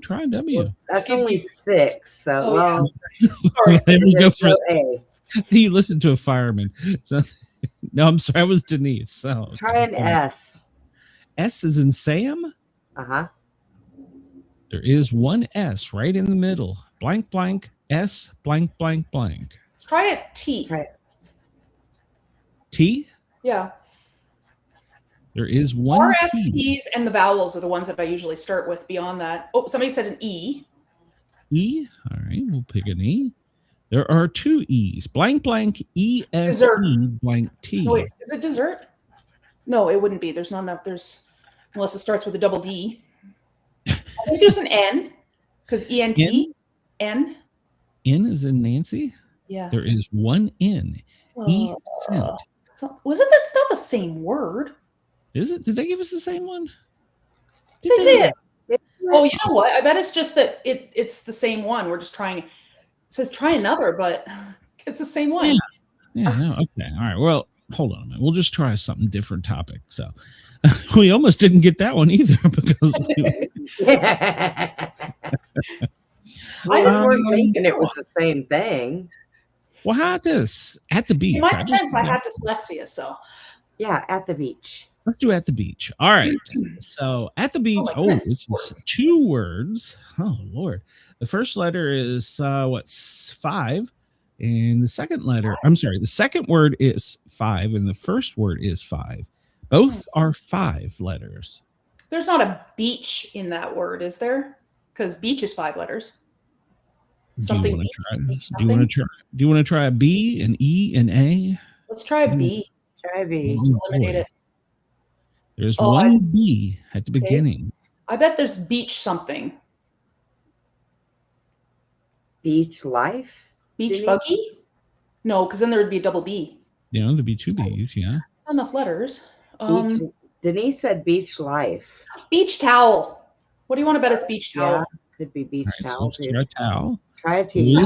Try a W. That's only 6. So, Oh, well. yeah. Sorry, let me go for no A. You listened to a fireman. So, no, I'm sorry. I was Denise. So, okay, Try an S. S is in Sam. Uh-huh. There is one S right in the middle. Blank, blank, S, blank, blank, blank. Try a T. Try it. T? Yeah. There is one RSTs T. and the vowels are the ones that I usually start with beyond that. Oh, somebody said an E. E? All right, we'll pick an E. There are 2 E's. Blank, blank, E-S-E, blank, T. No, wait, is it dessert? No, it wouldn't be. There's not enough. Unless it starts with a double D. I think there's an N. Because E-N-T? N? N is in Nancy? Yeah. There is one N. E scent. Was it that's not the same word? Is it? Did they give us the same one? They did. Oh, you know what? I bet it's just that it's the same one. We're just trying. It says try another, but it's the same one. Yeah. No. Okay. All right. Well, hold on a minute. We'll just try something different topic. So we almost didn't get that one either because I was thinking it was the same thing. Well, how about this? At the beach. In my defense, I had dyslexia, so yeah, at the beach. Let's do at the beach. All right. So at the beach. It's 2 words. Oh Lord. The first letter is 5. And the second word is 5, and the first word is 5. Both are 5 letters. There's not a beach in that word, is there? Because beach is 5 letters. Something. Do you want to try a B, an E, an A? Let's try a B. Try a B. Eliminate it. There's one B at the beginning. I bet there's beach something. Beach life? Beach buggy? No, because then there would be a double B. Yeah, there'd be 2 B's, yeah. That's not enough letters. Denise said beach life. Beach towel. What do you want to bet it's beach towel? Yeah, could be beach towel. So try a towel. Try a T.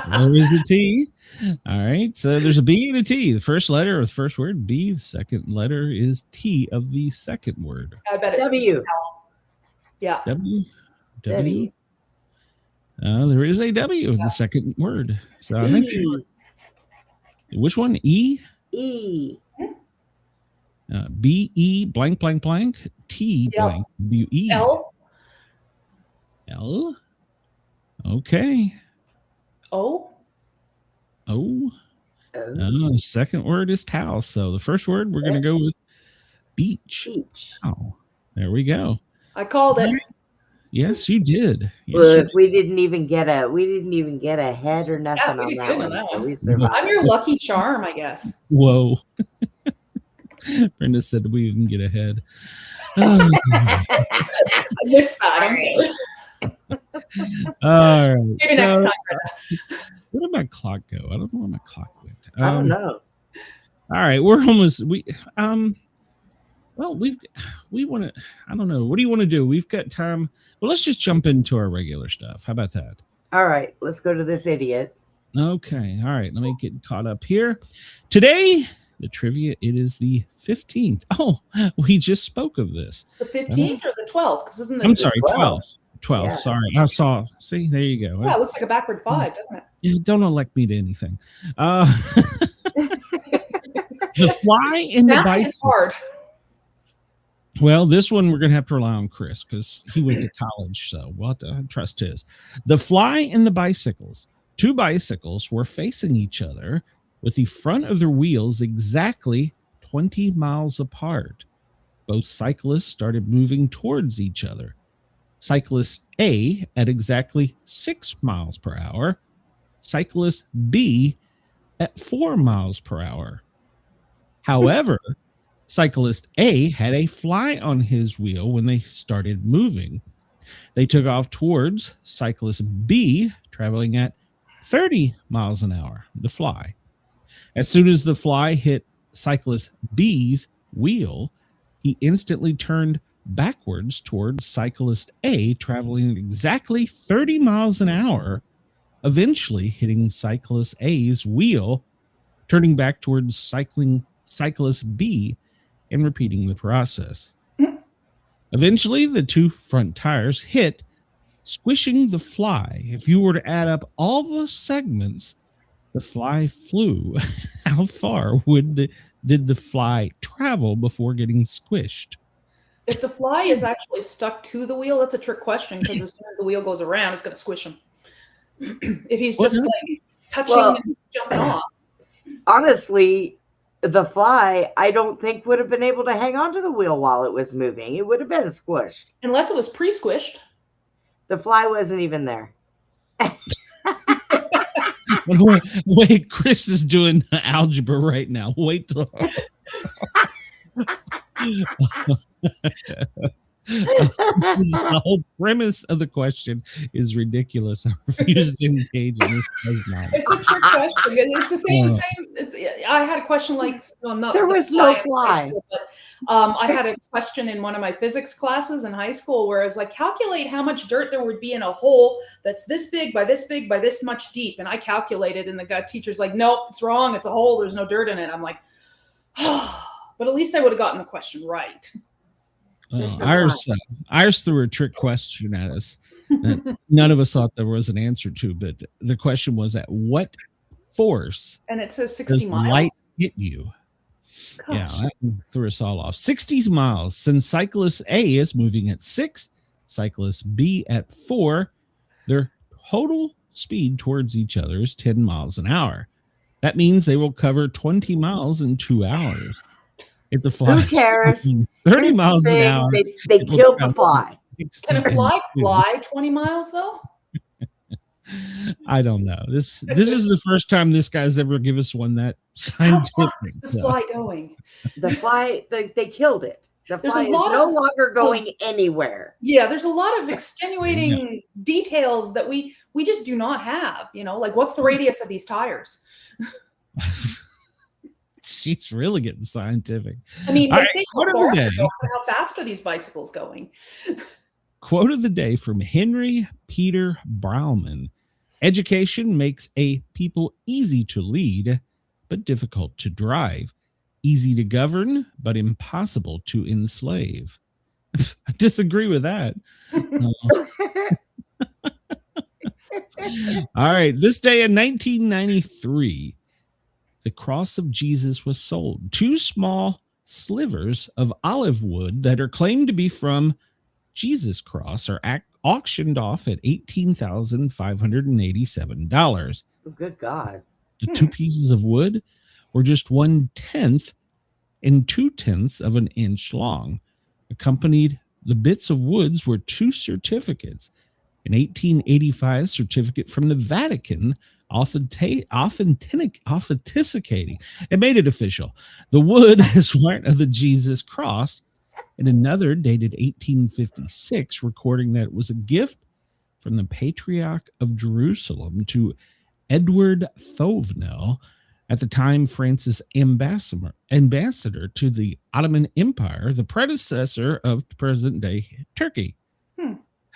There is a T. All right. So there's a B and a T. The first letter of the first word, B. The second letter is T of the second word. I bet it's W. Yeah. W. There is a W in the second word. So I think which one? E? E. B-E blank blank blank. T blank W-E. L. L. Okay. O. O. The second word is towel. So the first word we're going to go with beach. Oh, there we go. I called it. Yes, you did. Yes, Look, we didn't even get a head or nothing on that one. So we survived. I'm your lucky charm, I guess. Whoa. Brenda said we didn't get ahead. I missed that. I'm sorry. All right. Maybe next time, Brenda. Where did my clock go? I don't know where my clock went. I don't know. All right, we're almost well, we want to. I don't know. What do you want to do? We've got time. Well, let's just jump into our regular stuff. How about that? All right, let's go to this idiot. Okay. All right. Let me get caught up here. Today, the trivia. It is the 15th. Oh, we just spoke of this. The 15th or the 12th? Because isn't it? I'm sorry, 12th. 12. Yeah. Sorry, I saw. See, there you go. Yeah, it looks like a backward 5, doesn't it? Yeah, don't elect me to anything. The fly in the bicycle. Is hard. Well, this one we're going to have to rely on Chris because he went to college, so we'll have to trust his. The fly in the bicycles. 2 bicycles were facing each other with the front of their wheels exactly 20 miles apart. Both cyclists started moving towards each other. Cyclist A at exactly 6 miles per hour. Cyclist B at 4 miles per hour. However, cyclist A had a fly on his wheel when they started moving. They took off towards cyclist B, traveling at 30 miles an hour, the fly. As soon as the fly hit cyclist B's wheel, he instantly turned backwards towards cyclist A, traveling at exactly 30 miles an hour, eventually hitting cyclist A's wheel, turning back towards cyclist B, and repeating the process. Eventually, the 2 front tires hit, squishing the fly. If you were to add up all the segments, the fly flew. How far did the fly travel before getting squished? If the fly is actually stuck to the wheel, that's a trick question because as soon as the wheel goes around, it's going to squish him. If he's just like touching and jumping off. Honestly, the fly, I don't think would have been able to hang onto the wheel while it was moving. It would have been squished. Unless it was pre-squished. The fly wasn't even there. Wait, Chris is doing algebra right now. Wait till The whole premise of the question is ridiculous. I refuse to engage in this. It's a trick question. It's the same. I had a question like, well, not there was no fly. School, but I had a question in one of my physics classes in high school where I was like, calculate how much dirt there would be in a hole that's this big by this much deep. And I calculated, and the teacher's like, nope, it's wrong. It's a hole. There's no dirt in it. I'm like, but at least I would have gotten the question right. Iris threw a trick question at us that none of us thought there was an answer to, but the question was, at what force and it says 60 does miles light hit you? Gosh. Yeah, that threw us all off. 60 miles. Since cyclist A is moving at 6, cyclist B at 4, their total speed towards each other is 10 miles an hour. That means they will cover 20 miles in 2 hours. If the fly, who cares? 30 miles an hour. They killed the fly. Can a fly fly 20 miles though? I don't know. This is the first time this guy's ever give us one that scientific. How fast is this fly going? The fly, they killed it. The fly is no longer going anywhere. Yeah, there's a lot of extenuating details that we just do not have. Like what's the radius of these tires? She's really getting scientific. I mean, they say quote of the day. How fast are these bicycles going? Quote of the day from Henry Peter Brauman. Education makes a people easy to lead, but difficult to drive. Easy to govern, but impossible to enslave. I disagree with that. All right. This day in 1993, the cross of Jesus was sold. 2 small slivers of olive wood that are claimed to be from Jesus' cross are auctioned off at $18,587. Oh, good God. The 2 pieces of wood were just 1/10 and 2/10 of an inch long. Accompanied the bits of woods were 2 certificates. An 1885 certificate from the Vatican authenticating. It made it official. The wood is part of the Jesus cross, and another dated 1856 recording that it was a gift from the Patriarch of Jerusalem to Edward Thovenel, at the time France's ambassador to the Ottoman Empire, the predecessor of present-day Turkey.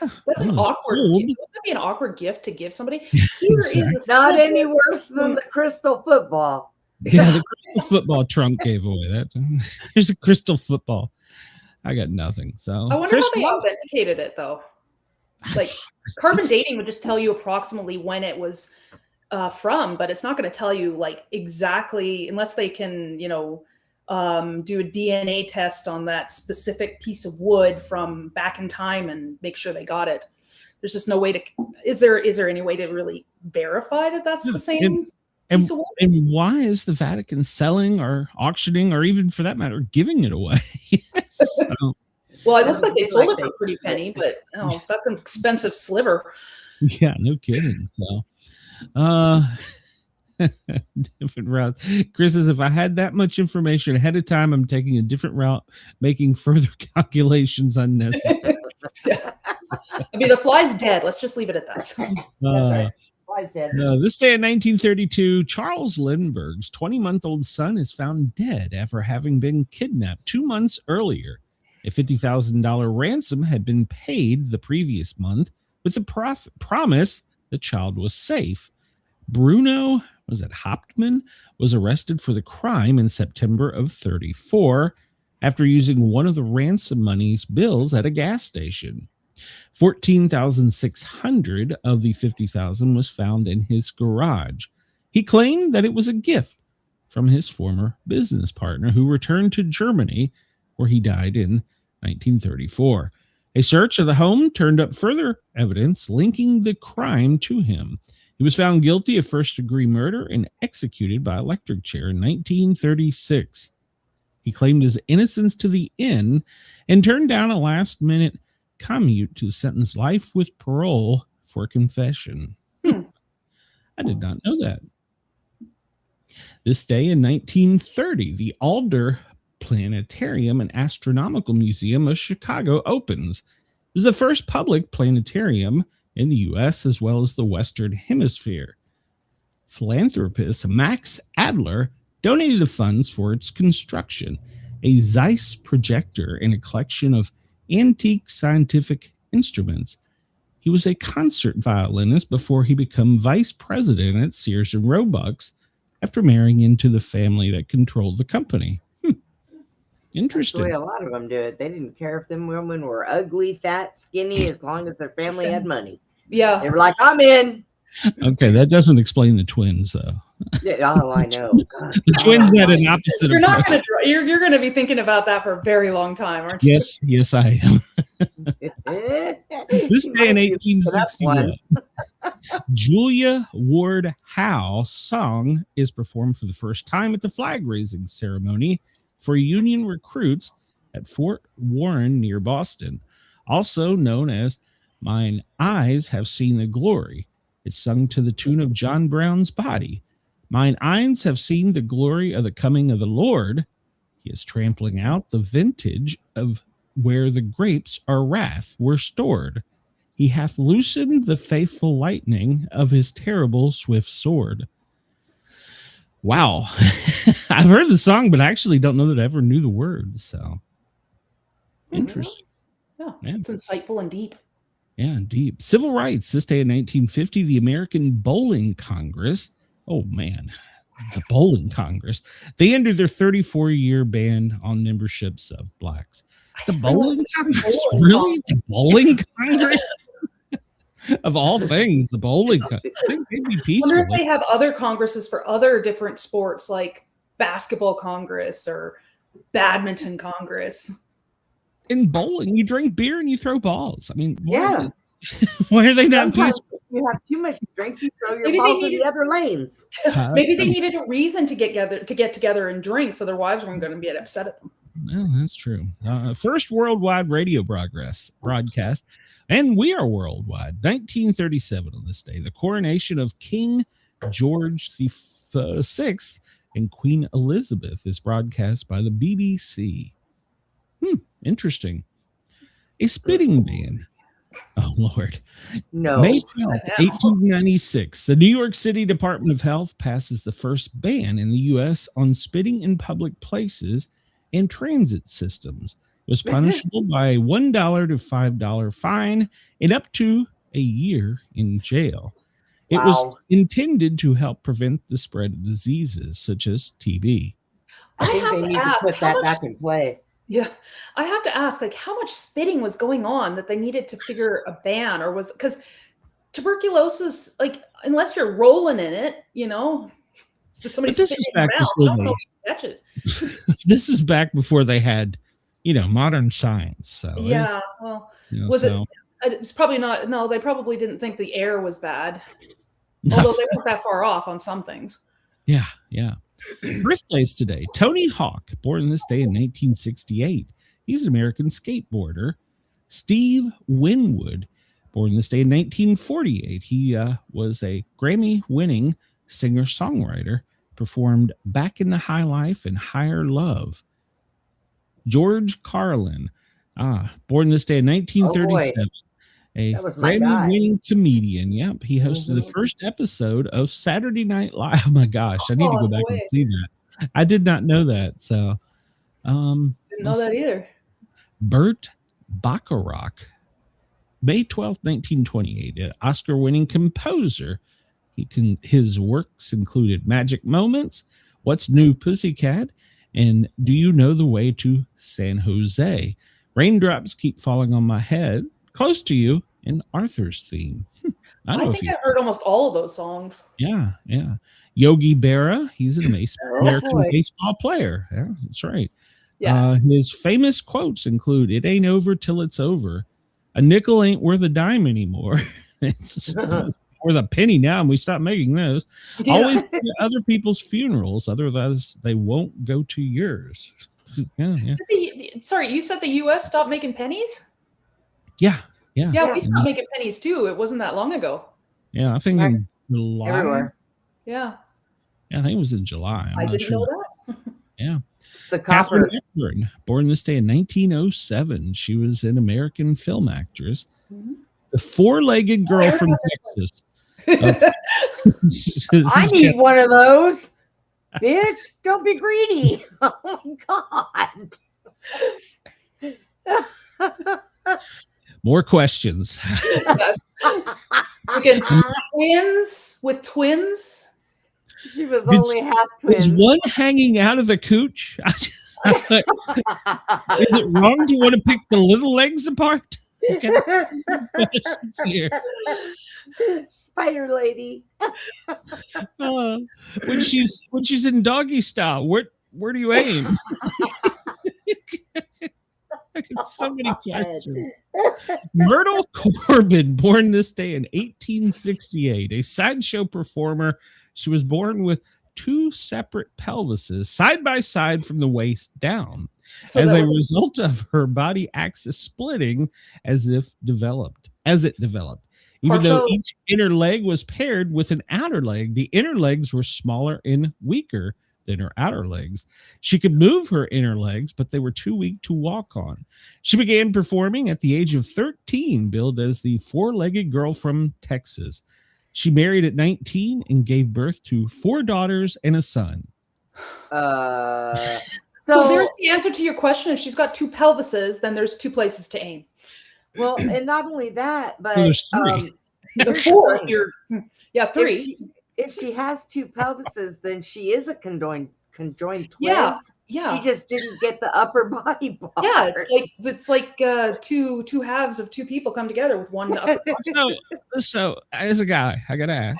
That's an awkward. Wouldn't that be an awkward gift to give somebody? Here is not any worse than the crystal football. Yeah, the crystal football Trump gave away. That here's a crystal football. I got nothing. So I wonder how they authenticated it though. Like carbon dating would just tell you approximately when it was from, but it's not going to tell you like exactly unless they can, do a DNA test on that specific piece of wood from back in time and make sure they got it. There's just no way to. Is there any way to really verify that that's the same piece of wood? And why is the Vatican selling or auctioning or even for that matter giving it away? Well, it looks like they sold it for a pretty penny, but that's an expensive sliver. Yeah, no kidding. So, different routes. Chris says, if I had that much information ahead of time, I'm taking a different route, making further calculations unnecessary. I mean, the fly's dead. Let's just leave it at that. That's right. Fly's dead. This day in 1932, Charles Lindbergh's 20-month-old son is found dead after having been kidnapped 2 months earlier. A $50,000 ransom had been paid the previous month with the promise the child was safe. Bruno Hauptmann was arrested for the crime in September of 1934 after using one of the ransom money's bills at a gas station. $14,600 of the $50,000 was found in his garage. He claimed that it was a gift from his former business partner who returned to Germany, where he died in 1934. A search of the home turned up further evidence linking the crime to him. He was found guilty of first-degree murder and executed by electric chair in 1936. He claimed his innocence to the end and turned down a last-minute commute to sentence life with parole for confession. I did not know that. This day in 1930, the Alder Planetarium and Astronomical Museum of Chicago opens. It is the first public planetarium in the U.S. as well as the Western Hemisphere. Philanthropist Max Adler donated the funds for its construction, a Zeiss projector and a collection of antique scientific instruments. He was a concert violinist before he became vice president at Sears and Roebuck after marrying into the family that controlled the company. Interesting. That's the way a lot of them do it. They didn't care if them women were ugly, fat, skinny, as long as their family had money. Yeah. They were like, I'm in. Okay, that doesn't explain the twins, though. Yeah, oh, I know. The twins had an opposite. You're not going to. You're going to be thinking about that for a very long time, aren't you? Yes, I am. This day in 1861, Julia Ward Howe's song is performed for the first time at the flag raising ceremony for Union recruits at Fort Warren near Boston, also known as "Mine Eyes Have Seen the Glory." It's sung to the tune of John Brown's Body. Mine eyes have seen the glory of the coming of the Lord. He is trampling out the vintage of where the grapes are wrath were stored. He hath loosened the faithful lightning of his terrible swift sword. Wow. I've heard the song, but I actually don't know that I ever knew the words. So interesting. Yeah, it's insightful and deep. Yeah, deep. Civil rights. This day in 1950, the American Bowling Congress. Oh, man. The Bowling Congress. They ended their 34-year ban on memberships of blacks. The Bowling Congress? Really? The Bowling Congress? Of all things, the Bowling Congress. They'd be peaceful. I wonder if they have other congresses for other different sports, like basketball Congress or badminton Congress. In bowling, you drink beer and you throw balls. I mean, yeah. Why are they not Sometimes peaceful? if you have too much to drink, you throw your Maybe balls in the other lanes. Maybe they needed a reason to get together and drink, so their wives weren't going to get upset at them. No, that's true. First worldwide radio broadcast, and we are worldwide. 1937 on this day, the coronation of King George VI and Queen Elizabeth is broadcast by the BBC. Interesting. A spitting ban. Oh, Lord. No. May 12, 1896, the New York City Department of Health passes the first ban in the U.S. on spitting in public places and transit systems. It was punishable by a $1 to $5 fine and up to a year in jail. It was intended to help prevent the spread of diseases such as TB. I think they need to put that back in play. Yeah, I have to ask, like, how much spitting was going on that they needed to figure a ban, or was because tuberculosis, like, unless you're rolling in it, somebody spitting around, I don't know if you catch it. This is back before they had, modern science. So yeah, well, it was probably not. No, they probably didn't think the air was bad, although they weren't that far off on some things. Yeah. Birthdays today. Tony Hawk, born this day in 1968. He's an American skateboarder. Steve Winwood, born this day in 1948. He was a Grammy-winning singer-songwriter, performed Back in the High Life and Higher Love. George Carlin, born this day in 1937. A Grammy-winning comedian. Yep, he hosted the first episode of Saturday Night Live. Oh my gosh, I need to go back and see that. I did not know that. So, didn't know that either. Burt Bacharach, May 12th, 1928, an Oscar-winning composer. His works included Magic Moments, What's New Pussycat, and Do You Know the Way to San Jose? Raindrops Keep Falling on My Head, Close to You, and Arthur's Theme. I think I've heard almost all of those songs. Yeah. Yogi Berra, he's an American baseball player. Yeah, that's right. Yeah. His famous quotes include, "It ain't over till it's over. A nickel ain't worth a dime anymore. It's worth a penny now, and we stopped making those. Yeah. Always go to other people's funerals, otherwise they won't go to yours." Yeah. Sorry, you said the U.S. stopped making pennies? Yeah, we stopped making pennies too. It wasn't that long ago. Yeah, I think in July. Everywhere. Yeah. I think it was in July. I didn't know that. Yeah. the Catherine copper. Hepburn, born this day in 1907. She was an American film actress. The four-legged girl from Texas. I need one of those. Bitch, don't be greedy. Oh my God. More questions. Yes. Again, twins with twins. She was only half Is twin. one hanging out of the cooch? Is it wrong to want to pick the little legs apart? Here. Spider lady. When she's in doggy style, where do you aim? I get so many questions. Myrtle Corbin, born this day in 1868, a sideshow performer. She was born with two separate pelvises side by side from the waist down, as a result of her body axis splitting as it developed. Even though each inner leg was paired with an outer leg, the inner legs were smaller and weaker than her outer legs. She could move her inner legs, but they were too weak to walk on. She began performing at the age of 13, billed as the four-legged girl from Texas. She married at 19 and gave birth to 4 daughters and a son. So there's the answer to your question. If she's got two pelvises, then there's 2 places to aim. Well, and not only that, but there's 3. The 4. Yeah, 3. If she has 2 pelvises, then she is a conjoined twin. Yeah. She just didn't get the upper body part. Yeah, it's like two halves of 2 people come together with one upper body. So as a guy, I gotta ask.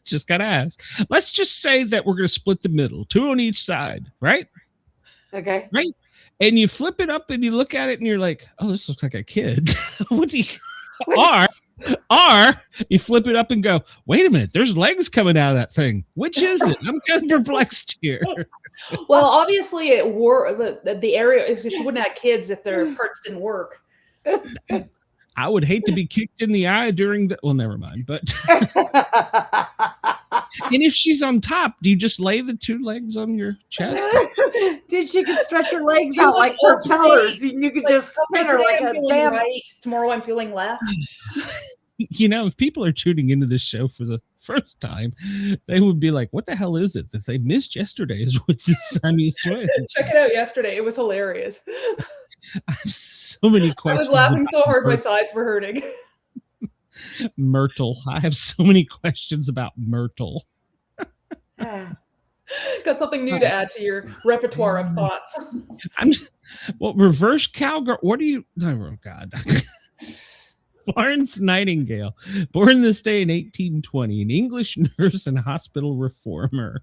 Just gotta ask. Let's just say that we're gonna split the middle, 2 on each side, right? Okay. Right. And you flip it up and you look at it and you're like, oh, this looks like a kid. What do you Or you flip it up and go, wait a minute, there's legs coming out of that thing. Which is it? I'm kind of perplexed here. Well, obviously it wore the area is because she wouldn't have kids if their parts didn't work. I would hate to be kicked in the eye during the, well, never mind. But and if she's on top, do you just lay the 2 legs on your chest? Dude, she could stretch her legs out like propellers. You could just spin her like a damn. Right. Tomorrow I'm feeling left. You know, if people are tuning into this show for the first time, they would be like, what the hell is it that they missed yesterday's with the Siamese twins? Check it out yesterday. It was hilarious. I have so many questions. I was laughing so hard my sides were hurting. Myrtle. I have so many questions about Myrtle. Got something new to add to your repertoire of thoughts. Reverse cowgirl. What do you? Oh God. Florence Nightingale, born this day in 1820, an English nurse and hospital reformer.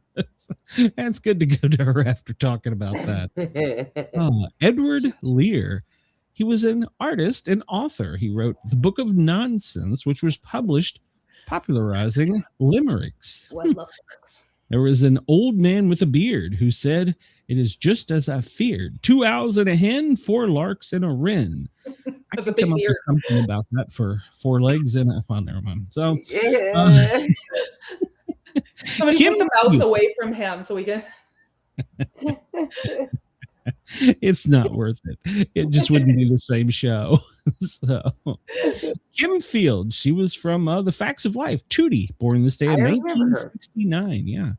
That's good to go to her after talking about that. Edward Lear. He was an artist and author. He wrote The Book of Nonsense, which was published popularizing limericks. Oh, I love limericks. There was an old man with a beard who said, "It is just as I feared. 2 owls and a hen, 4 larks and a wren." I could come up with something about that for 4 legs and a, well, never mind. So somebody put the mouse away from him so we can. It's not worth it. It just wouldn't be the same show. So, Kim Field, she was from The Facts of Life. Tootie, born this day in 1969. Yeah.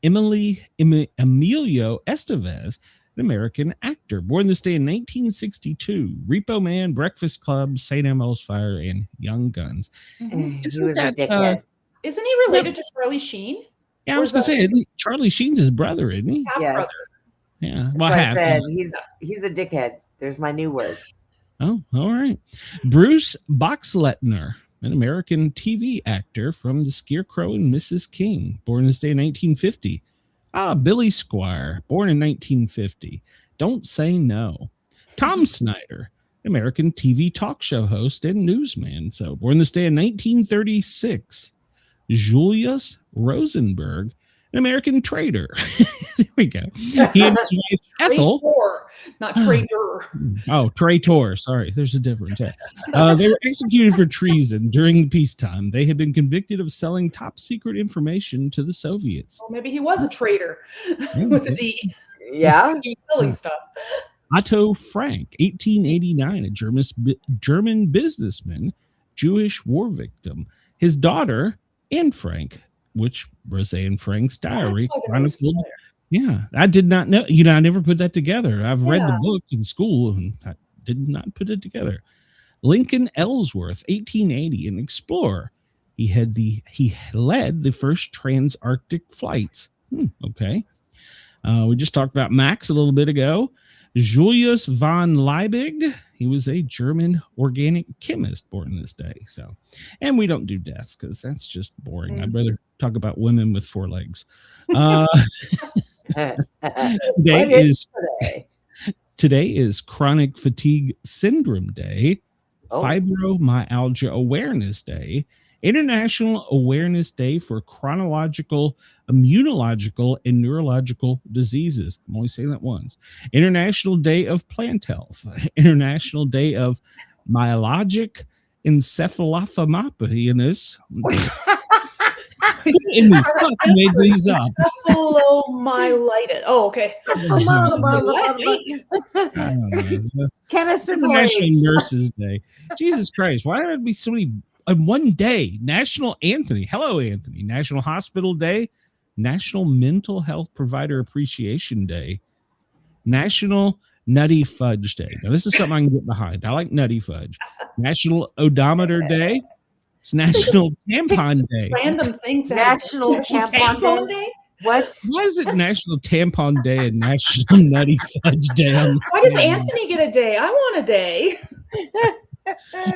Emilio Estevez, an American actor, born this day in 1962. Repo Man, Breakfast Club, St. Elmo's Fire, and Young Guns. Isn't that isn't he related to Charlie Sheen? Yeah, I was going to say, Charlie Sheen's his brother, isn't he? Yes. Yeah. Well, I said he's a dickhead. There's my new word. Oh, all right. Bruce Boxleitner, an American TV actor from The Scarecrow and Mrs. King, born this day in 1950. Billy Squire, born in 1950. Don't Say No. Tom Snyder, American TV talk show host and newsman. So born this day in 1936. Julius Rosenberg, an American trader. There we go. He and his wife Ethel. Traitor, not trader. Oh, traitor. Sorry, there's a difference. They were executed for treason during peacetime. They had been convicted of selling top secret information to the Soviets. Well, maybe he was a traitor with a D. Yeah. He was selling stuff. Otto Frank, 1889, a German businessman, Jewish war victim. His daughter, Anne Frank, which was Anne Frank's diary. Yeah, I did not know. I never put that together. I've read the book in school and I did not put it together. Lincoln Ellsworth, 1880, an explorer. He led the first trans-Arctic flights. Okay. We just talked about Max a little bit ago. Julius von Liebig, he was a German organic chemist born this day. So, and we don't do deaths because that's just boring. I'd rather talk about women with 4 legs. Today is Chronic Fatigue Syndrome Day, Fibromyalgia Awareness Day, International Awareness Day for Chronological, Immunological, and Neurological Diseases. I'm only saying that once. International Day of Plant Health. International Day of Myalgic Encephalopathy. In this. In the fuck made these up. Encephalomyelitis. Oh, okay. International Nurses Day. Jesus Christ. Why would it be so many on one day? National Anthony. Hello, Anthony. National Hospital Day. National Mental Health Provider Appreciation Day. National Nutty Fudge Day. Now, this is something I can get behind. I like Nutty Fudge. National Odometer Day. It's National Tampon Day. Random things. National Tampon Day? What? Why is it National Tampon Day and National Nutty Fudge Day? Why does Anthony get a day? I want a day.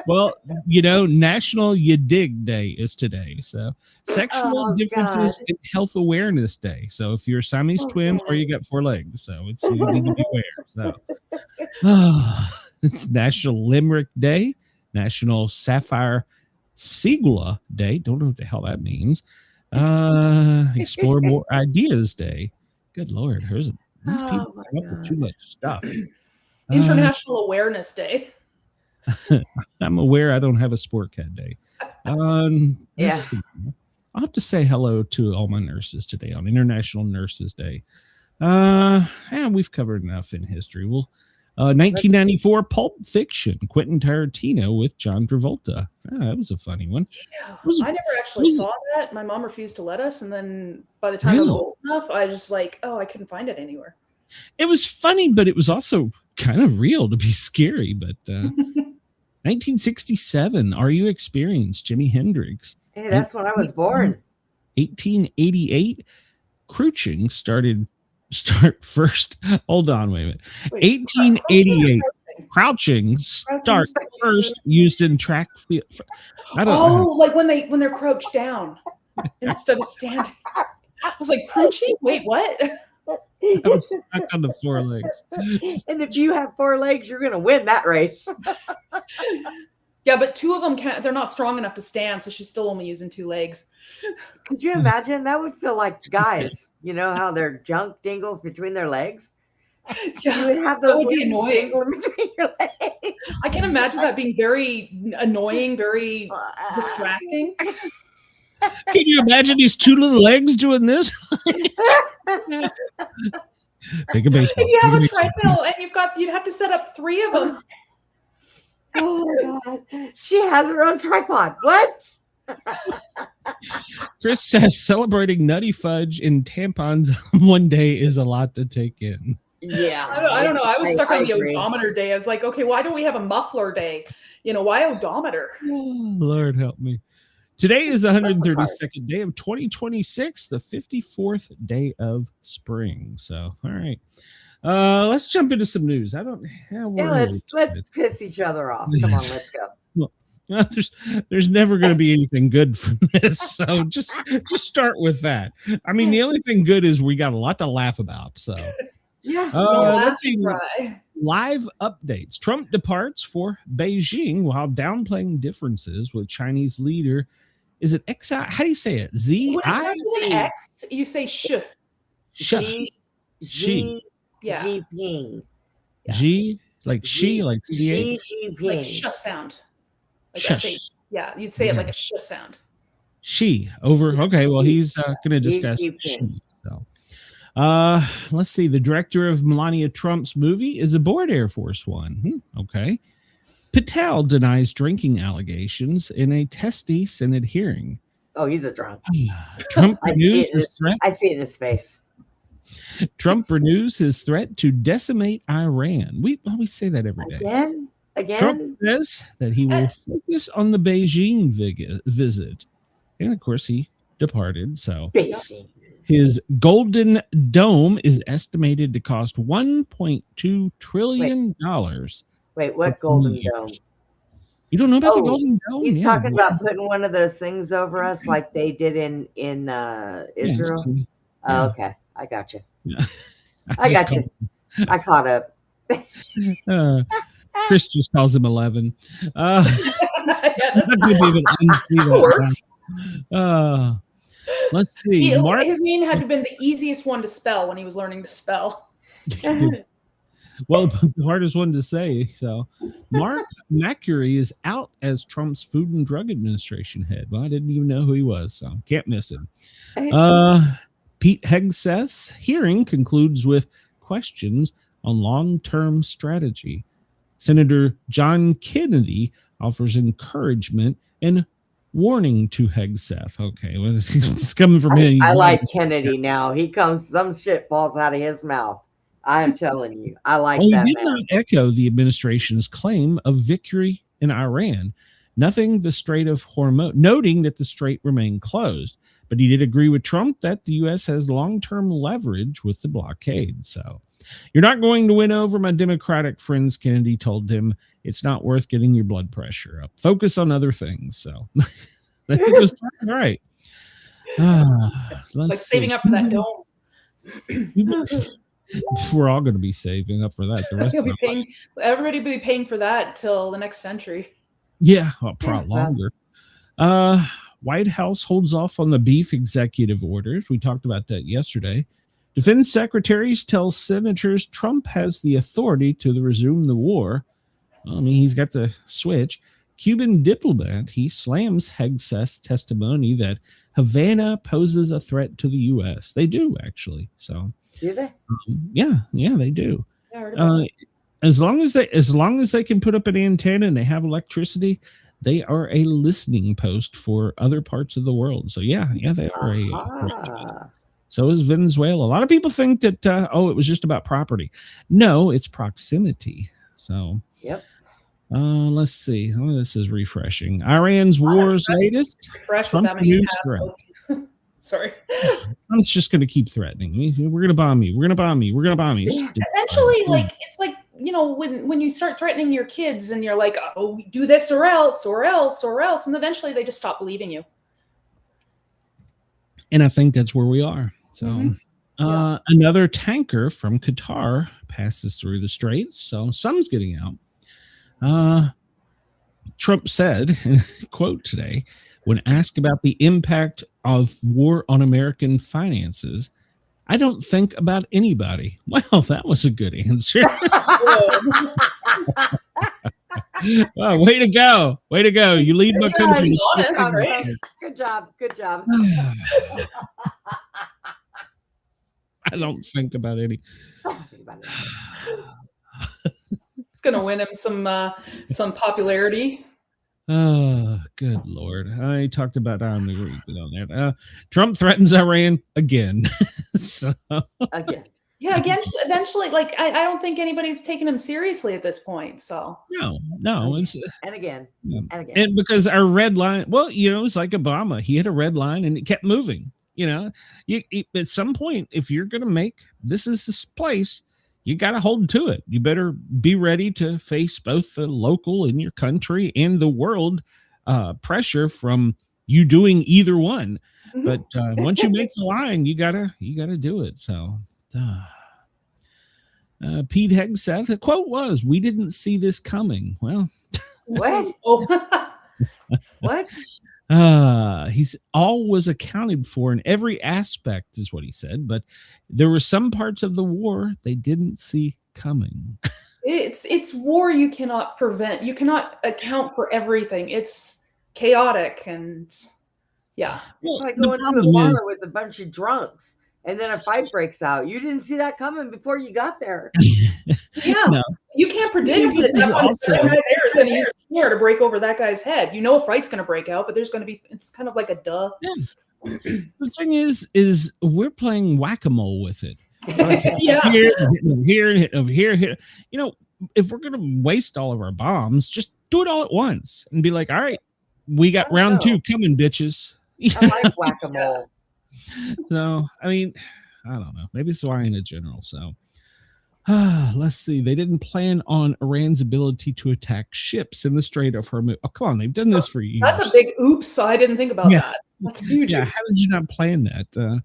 Well, National You Dig Day is today. So Sexual Differences in Health Awareness Day. So if you're a Siamese twin or you got 4 legs, so you need to be aware. So it's National Limerick Day, National Sapphire Segula Day. Don't know what the hell that means. Explore More Ideas Day. Good Lord, these people come up with too much stuff. International Awareness Day. I'm aware I don't have a Sportcat Day. Let's see. I'll have to say hello to all my nurses today on International Nurses Day. We've covered enough in history. 1994 Pulp Fiction, Quentin Tarantino with John Travolta. That was a funny one. Yeah, I never actually saw that. My mom refused to let us, and then by the time I was old enough, I just I couldn't find it anywhere. It was funny, but it was also kind of real to be scary. But 1967, Are You Experienced? Jimi Hendrix. Hey, that's when I was born. 1888, Crouching start first. Hold on, wait a minute. 1888, Crouching start first used in track field. I don't know. Like when they're crouched down instead of standing. I was like, crouching? Wait, what? I was stuck on the 4 legs. And if you have 4 legs, you're gonna win that race. Yeah, but 2 of them can't. They're not strong enough to stand, so she's still only using 2 legs. Could you imagine? That would feel like guys. You know how their junk dingles between their legs? Yeah, you would have those would be annoying between your legs. I can imagine that being very annoying, very distracting. Can you imagine these 2 little legs doing this? Take a baseball. If you have a treadmill and you'd have to set up 3 of them. Oh my God. She has her own tripod. What? Chris says celebrating Nutty Fudge and tampons one day is a lot to take in. Yeah. I don't know. I was stuck on the odometer day. I was like, okay, why don't we have a muffler day? Why odometer? Oh, Lord help me. Today is the 132nd day of 2026, the 54th day of spring. So, all right. Let's jump into some news. Let's piss each other off. Come on, let's go. Well, there's never going to be anything good from this, so just start with that. I mean, the only thing good is we got a lot to laugh about. So, yeah. Let's see. Live updates. Trump departs for Beijing while downplaying differences with Chinese leader. Is it X? How do you say it? Z? When it starts with an X, you say sh. She. Yeah. Jinping. G, like she, like Xi CH. Jinping. Like sh sound. Like Shush. yeah, you'd say it like a sh sound. She over. Okay, well, he's going to discuss she. So, Let's see. The director of Melania Trump's movie is aboard Air Force One. Okay. Patel denies drinking allegations in a testy Senate hearing. Oh, he's a drunk. Trump renews his threat. I see it in his face. Trump renews his threat to decimate Iran. We always say that every day. Again? Trump says that he will focus on the Beijing visit. And of course, he departed. So Beijing. His Golden Dome is estimated to cost $1.2 trillion. Wait, what Golden Dome? You don't know about the Golden Dome? He's talking about putting one of those things over us like they did in Israel. Yeah. Oh, okay. I got you. Yeah. I got you. I caught up. Chris just calls him 11. Let's see. His name had to have been the easiest one to spell when he was learning to spell. Well, the hardest one to say. So, Mark McCurry is out as Trump's Food and Drug Administration head. Well, I didn't even know who he was, so can't miss him. Pete Hegseth's hearing concludes with questions on long-term strategy. Senator John Kennedy offers encouragement and warning to Hegseth. Okay, well, it's coming from him. I like Kennedy now. He comes, some shit falls out of his mouth. I am telling you, I like that. He did not echo the administration's claim of victory in Iran, noting the Strait of Hormuz remained closed. But he did agree with Trump that the U.S. has long-term leverage with the blockade. So you're not going to win over my Democratic friends, Kennedy told him. It's not worth getting your blood pressure up. Focus on other things. So that was right. Like saving up for that dome. We're all going to be saving up for that. Everybody will be paying for that till the next century. Yeah, probably longer. White House holds off on the beef executive orders. We talked about that yesterday. Defense secretaries tell senators Trump has the authority to resume the war. I mean, he's got the switch. Cuban diplomat, he slams Hegseth's testimony that Havana poses a threat to the U.S. They do, actually. So, do they? Yeah, they do. As long as they can put up an antenna and they have electricity, they are a listening post for other parts of the world. So yeah, they are so is Venezuela. A lot of people think that it was just about property. No, it's proximity. So yep. Let's see. This is refreshing. Iran's war's latest. Trump news threat. Sorry. Trump's just going to keep threatening. We're going to bomb you. We're going to bomb you. We're going to bomb you. Eventually, it's like, when you start threatening your kids and you're like, oh, do this or else, and eventually they just stop believing you. And I think that's where we are. So another tanker from Qatar passes through the straits. So sun's getting out. Trump said, quote today, when asked about the impact of war on American finances, I don't think about anybody. Well, that was a good answer. Wow, way to go. Way to go. You lead my country. Good job. Good job. I don't think about any. It's going to win him some popularity. Oh, good Lord. I talked about on that. Trump threatens Iran again. Again. Yeah, again, eventually, I don't think anybody's taking him seriously at this point. So no. And again. And because our red line, it's like Obama. He had a red line and it kept moving. At some point, if you're going to make this place, you got to hold to it. You better be ready to face both the local in your country and the world pressure from you doing either one. Mm-hmm. But once you make the line, you gotta do it. So Pete Hegseth, the quote was, "We didn't see this coming." Well, what? What? He's always accounted for in every aspect, is what he said. But there were some parts of the war they didn't see coming. It's war you cannot prevent. You cannot account for everything. It's chaotic and yeah. It's like going to a bar with a bunch of drunks And then a fight breaks out. You didn't see that coming before you got there. Yeah, No. you can't predict that one guy there is going to use a chair to break over that guy's head. You know a fight's going to break out, but there's going to be, it's kind of like a duh. Yeah. The thing is we're playing whack-a-mole with it. Okay. Yeah. Here, hit over here. You know, if we're going to waste all of our bombs, just do it all at once and be like, all right, we got round 2 coming, bitches. I like whack-a-mole. So, I mean, I don't know. Maybe it's why in a general. So, let's see. They didn't plan on Iran's ability to attack ships in the Strait of Hormuz. Oh, come on. They've done this for years. That's a big oops. I didn't think about that. That's huge. Yeah, oops. how did you not plan that?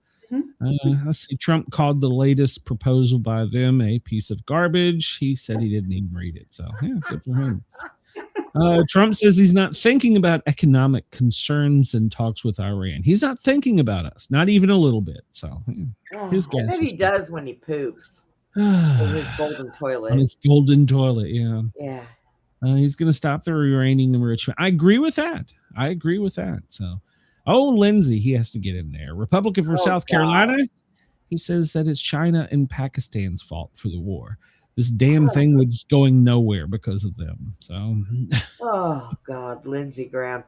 Let's see. Trump called the latest proposal by them a piece of garbage. He said he didn't even read it. So, yeah, good for him. Trump says he's not thinking about economic concerns in talks with Iran. He's not thinking about us, not even a little bit. So, his I bet he does when he poops. In his golden toilet. On his golden toilet, yeah. Yeah. He's going to stop the uranium enrichment. I agree with that. So, Lindsey, he has to get in there. Republican from South Carolina. He says that it's China and Pakistan's fault for the war. This damn thing was going nowhere because of them. So, oh God, Lindsey Graham,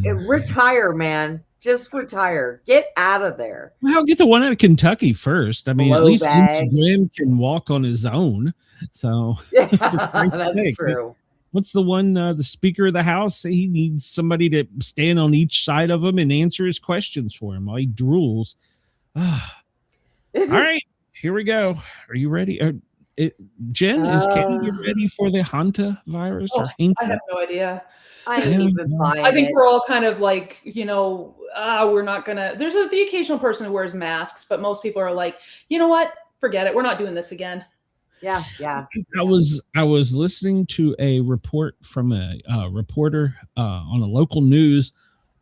retire, man. Just retire. Get out of there. Well, get the one out of Kentucky first. I mean, at least Lindsey Graham can walk on his own. So, yeah, that's true. What's the one? The Speaker of the House. He needs somebody to stand on each side of him and answer his questions for him while he drools. All right, here we go. Are you ready? Jen, is Katie ready for the Hanta virus? Or I have no idea. I ain't even buying I think we're all kind of like, we're not gonna. There's the occasional person who wears masks, but most people are like, you know what? Forget it. We're not doing this again. Yeah. I was listening to a report from a reporter on a local news.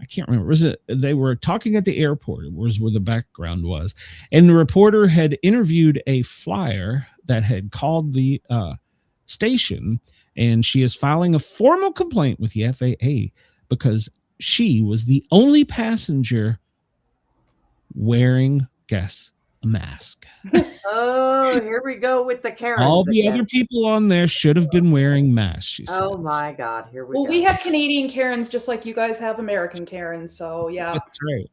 I can't remember. They were talking at the airport. It was where the background was, and the reporter had interviewed a flyer that had called the station, and she is filing a formal complaint with the FAA because she was the only passenger wearing, guess, a mask. Oh, here we go with the Karens. All the other people on there should have been wearing masks, she said. Oh my God, here we go. Well, we have Canadian Karens just like you guys have American Karens, so yeah. That's right.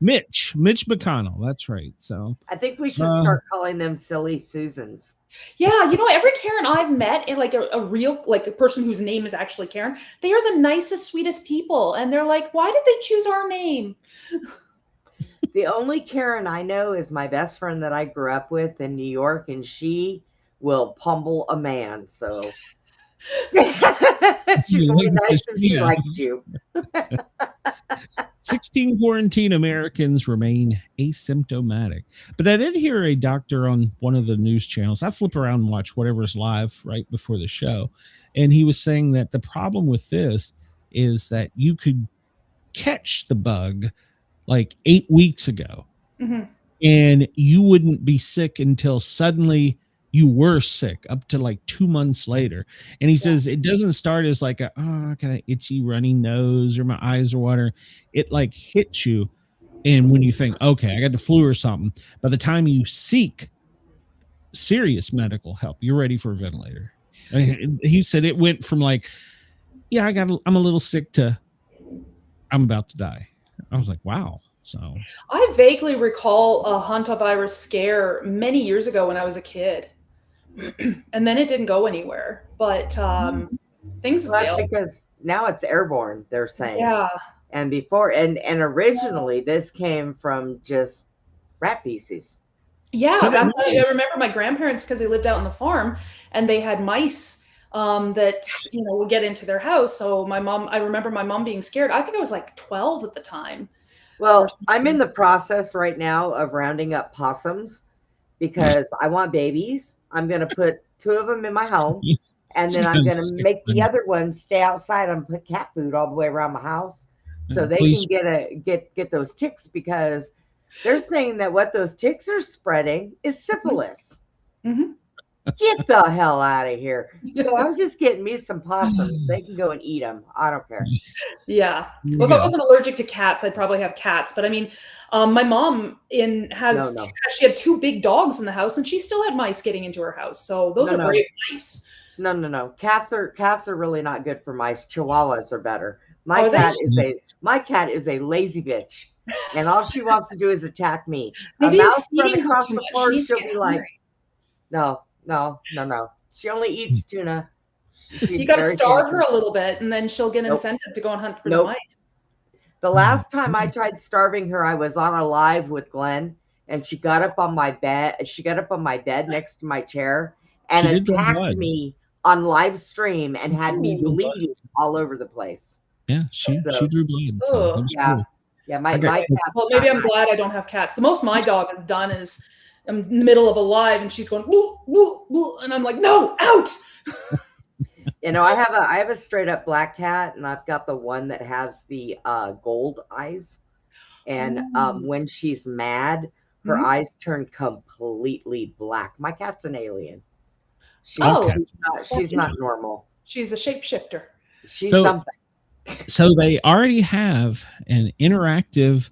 Mitch McConnell, that's right. So I think we should start calling them silly Susans. Yeah, every Karen I've met, and like a real, like a person whose name is actually Karen, they are the nicest, sweetest people. And they're like, why did they choose our name? The only Karen I know is my best friend that I grew up with in New York, and she will pummel a man. So she's really nice and she likes you. 16 quarantine Americans remain asymptomatic. But I did hear a doctor on one of the news channels. I flip around and watch whatever's live right before the show. And he was saying that the problem with this is that you could catch the bug like 8 weeks ago. Mm-hmm. And you wouldn't be sick until suddenly you were sick up to like 2 months later. And he says it doesn't start as like I got an itchy runny nose or my eyes are watering. It like hits you. And when you think, okay, I got the flu or something, by the time you seek serious medical help, you're ready for a ventilator. I mean, he said it went from like, yeah, I'm a little sick to I'm about to die. I was like, wow. So I vaguely recall a hantavirus scare many years ago when I was a kid. And then it didn't go anywhere. But things that's because now it's airborne, they're saying. Yeah. And before and originally this came from just rat feces. Yeah, I remember my grandparents, because they lived out on the farm and they had mice that would get into their house. So I remember my mom being scared. I think I was like 12 at the time. Well, I'm in the process right now of rounding up possums because I want babies. I'm going to put 2 of them in my home, and then I'm going to make the other ones stay outside and put cat food all the way around my house so they can get those ticks, because they're saying that what those ticks are spreading is syphilis. Mm-hmm. Get the hell out of here. So I'm just getting me some possums. They can go and eat them. I don't care. Yeah. Well, if I wasn't allergic to cats, I'd probably have cats. But I mean, my mom she had 2 big dogs in the house, and she still had mice getting into her house. So those are great mice. No. Cats are really not good for mice. Chihuahuas are better. My cat is a lazy bitch, and all she wants to do is attack me. Maybe a mouse run feeding across her the too floor, much. she'll be like, no. She only eats tuna. You got to starve her a little bit, and then she'll get incentive to go and hunt for the mice. The last time I tried starving her, I was on a live with Glenn, and she got up on my bed. She got up on my bed next to my chair and attacked me on live stream and had me bleeding all over the place. Yeah, she drew blood. So yeah. My cat. Well, maybe I'm glad I don't have cats. The most my dog has done is I'm in the middle of a live, and she's going woo, woo, woo, and I'm like, no, out. I have a straight up black cat, and I've got the one that has the gold eyes. And when she's mad, her eyes turn completely black. My cat's an alien. She's not normal. She's a shapeshifter. She's something. So they already have an interactive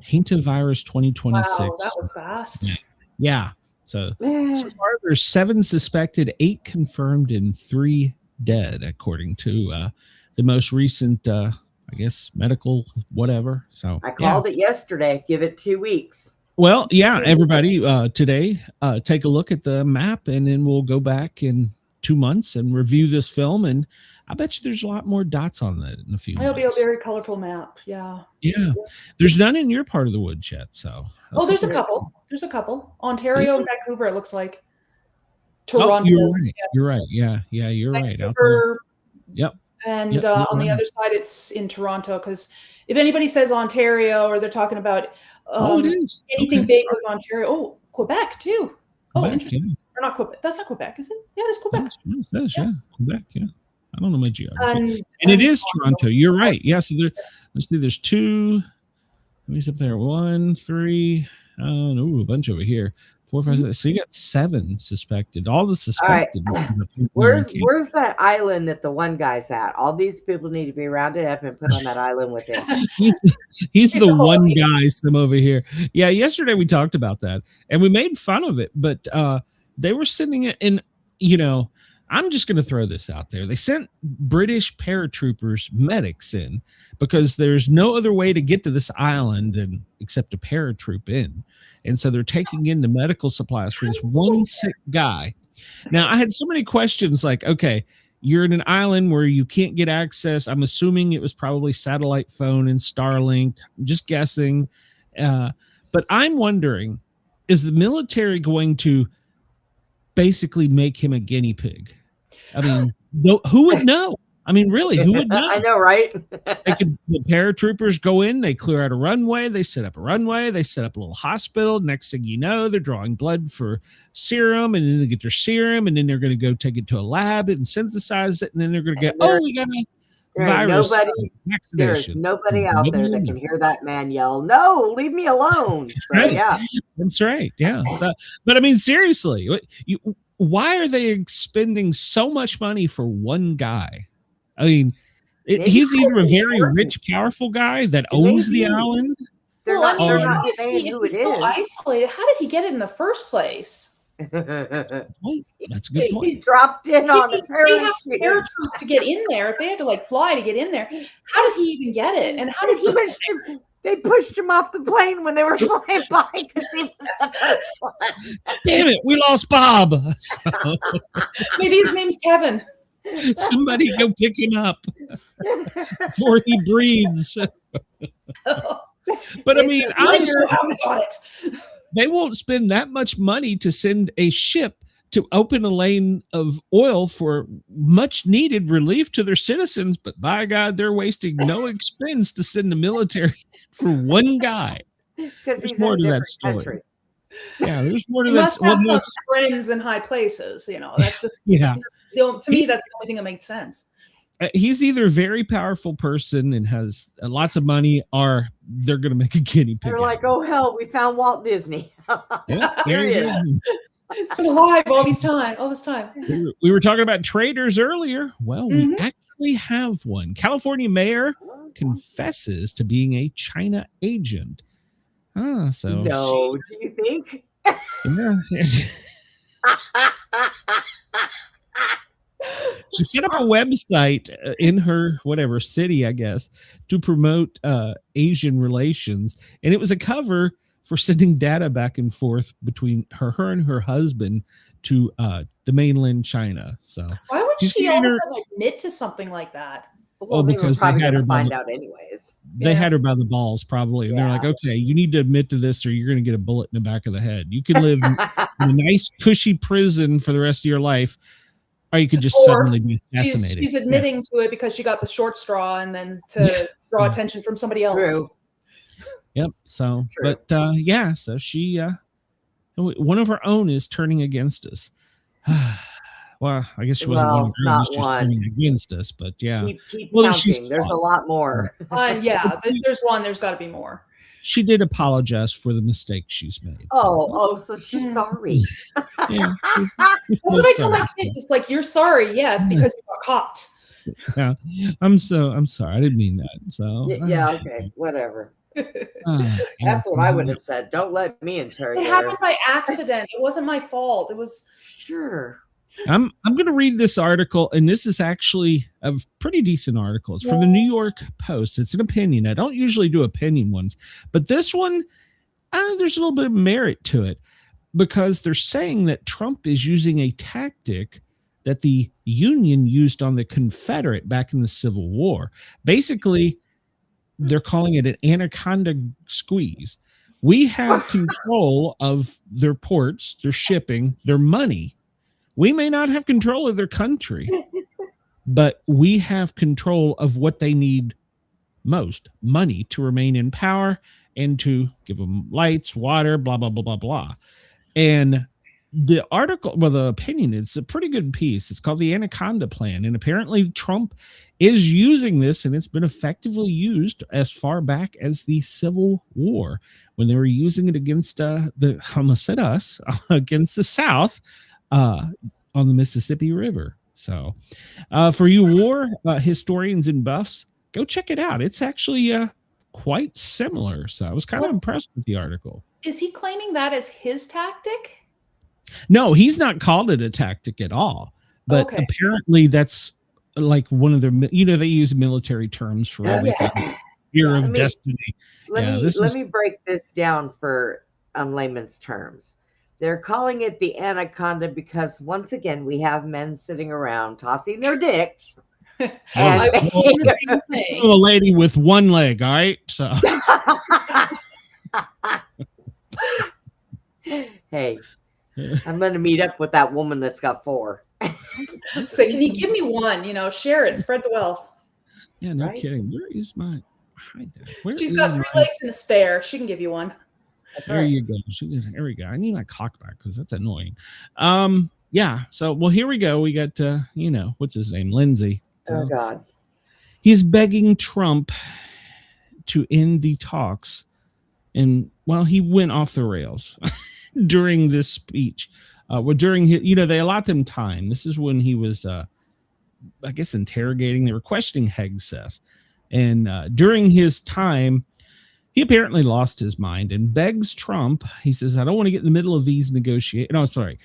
Hantavirus 2026. Wow, that was fast. Yeah. So far there's 7 suspected, 8 confirmed, and 3 dead, according to the most recent, I guess, medical whatever. So I called it yesterday. Give it 2 weeks. Well, yeah, everybody, today, take a look at the map, and then we'll go back in 2 months and review this film. And I bet you there's a lot more dots on that in a few It'll months. be a very colorful map. Yeah. There's none in your part of the woods yet. So there's a couple. There's a couple. Ontario and Vancouver, it looks like. Toronto. You're right. Yes. You're right. Yeah, you're right. Out there. Yep. And on the other side, it's in Toronto, because if anybody says Ontario, or they're talking about it is anything big with Ontario. Oh, Quebec too. Quebec, interesting. Or not Quebec. That's not Quebec, is it? Yeah, it's Quebec. Yeah, Quebec. Yeah. I don't know my geography. And it is Toronto. You're right. Yeah. So let's see. There's 2. Let me see up there. 1, 3. A bunch over here. 4, 5, 6. So you got 7 suspected. All the suspected. All right. Where's that island that the one guy's at? All these people need to be rounded up and put on that island with him. He's the one guy. Some over here. Yeah. Yesterday we talked about that, and we made fun of it, but they were sitting in. I'm just going to throw this out there. They sent British paratroopers, medics in, because there's no other way to get to this island except a paratroop in. And so they're taking in the medical supplies for this one sick guy. Now, I had so many questions like, okay, you're in an island where you can't get access. I'm assuming it was probably satellite phone and Starlink, just guessing. But I'm wondering, is the military going to basically make him a guinea pig? I mean, who would know? I mean, really, who would know? I know, right? The paratroopers go in, they clear out a runway, they set up a runway, they set up a little hospital. Next thing you know, they're drawing blood for serum, and then they get their serum, and then they're going to go take it to a lab and synthesize it, and then they're going to go, we got a virus. There's nobody out there that can hear that man yell, "No, leave me alone." So, right. Yeah, that's right. Yeah. So, but I mean, seriously, why are they spending so much money for one guy? I mean, he's either a very rich, powerful guy that owns the island. They're not saying who it is. So isolated. How did he get it in the first place? That's a good point. He dropped in on the They have parachute to get in there. If they had to fly to get in there, how did he even get it? And how did he? They pushed him off the plane when they were flying by. Damn it, we lost Bob. Maybe his name's Kevin. Somebody go pick him up before he breathes. But I mean, they won't spend that much money to send a ship to open a lane of oil for much needed relief to their citizens. But by God, they're wasting no expense to send the military for one guy. There's more to that story. Country. Yeah, there's more to that. Must have some friends in high places. That's just to me, that's the only thing that makes sense. He's either a very powerful person and has lots of money, or they're going to make a guinea pig. They're like, oh hell, we found Walt Disney. Yeah, there he is. It's been alive all this time. We were talking about traitors earlier. Well, we actually have one. California mayor confesses to being a China agent. No, do you think? Yeah. She set up a website in her whatever city, I guess, to promote Asian relations, and it was a cover for sending data back and forth between her and her husband to the mainland China. So why would she all of a sudden admit to something like that? Well, because they had her find out anyways. They had her by the balls, probably. And they're like, okay, you need to admit to this or you're going to get a bullet in the back of the head. You can live in a nice, cushy prison for the rest of your life, or you could just suddenly be assassinated. She's admitting to it because she got the short straw and then to draw attention from somebody else. True. Yep. So, but so she, one of her own is turning against us. Well, I guess she wasn't one of her own, she's turning against us, but yeah. Keep counting. There's a lot more. There's one. There's got to be more. She did apologize for the mistake she's made. So she's sorry. Yeah. That's what I tell my kids. It's like, you're sorry, yes, because you got caught. Yeah, I'm sorry. I didn't mean that. So okay, whatever. That's what I would have said. Don't let me interrogate. It happened by accident. It wasn't my fault. It was sure. I'm going to read this article, and this is actually a pretty decent article. It's from the New York Post. It's an opinion. I don't usually do opinion ones, but this one, there's a little bit of merit to it because they're saying that Trump is using a tactic that the Union used on the Confederate back in the Civil War. Basically, they're calling it an Anaconda Squeeze. We have control of their ports, their shipping, their money. We may not have control of their country, but we have control of what they need most, money to remain in power and to give them lights, water, blah, blah, blah, blah, blah. And the article, the opinion, it's a pretty good piece. It's called the Anaconda Plan. And apparently Trump is using this, and it's been effectively used as far back as the Civil War when they were using it against against the South. On the Mississippi River. So for you war historians and buffs, go check it out. It's actually quite similar. So I was kind of impressed with the article. Is he claiming that as his tactic? No, he's not called it a tactic at all. But apparently that's like one of their, they use military terms for everything. Fear of destiny. Let me break this down for layman's terms. They're calling it the Anaconda because, once again, we have men sitting around tossing their dicks. I was saying the same thing. A lady with one leg, all right? So, hey, I'm going to meet up with that woman that's got 4. So, can you give me one? Share it, spread the wealth. Yeah, no kidding. Where is my? She's got 3 legs and a spare. She can give you one. There you go. There we go. I need my clock back because that's annoying. So here we go. We got what's his name? Lindsay. Oh God. He's begging Trump to end the talks. And he went off the rails during this speech. During his, they allot them time. This is when he was I guess interrogating. They were questioning Hegseth. And during his time, he apparently lost his mind and begs Trump. He says, I don't want to get in the middle of these negotiations. No, sorry.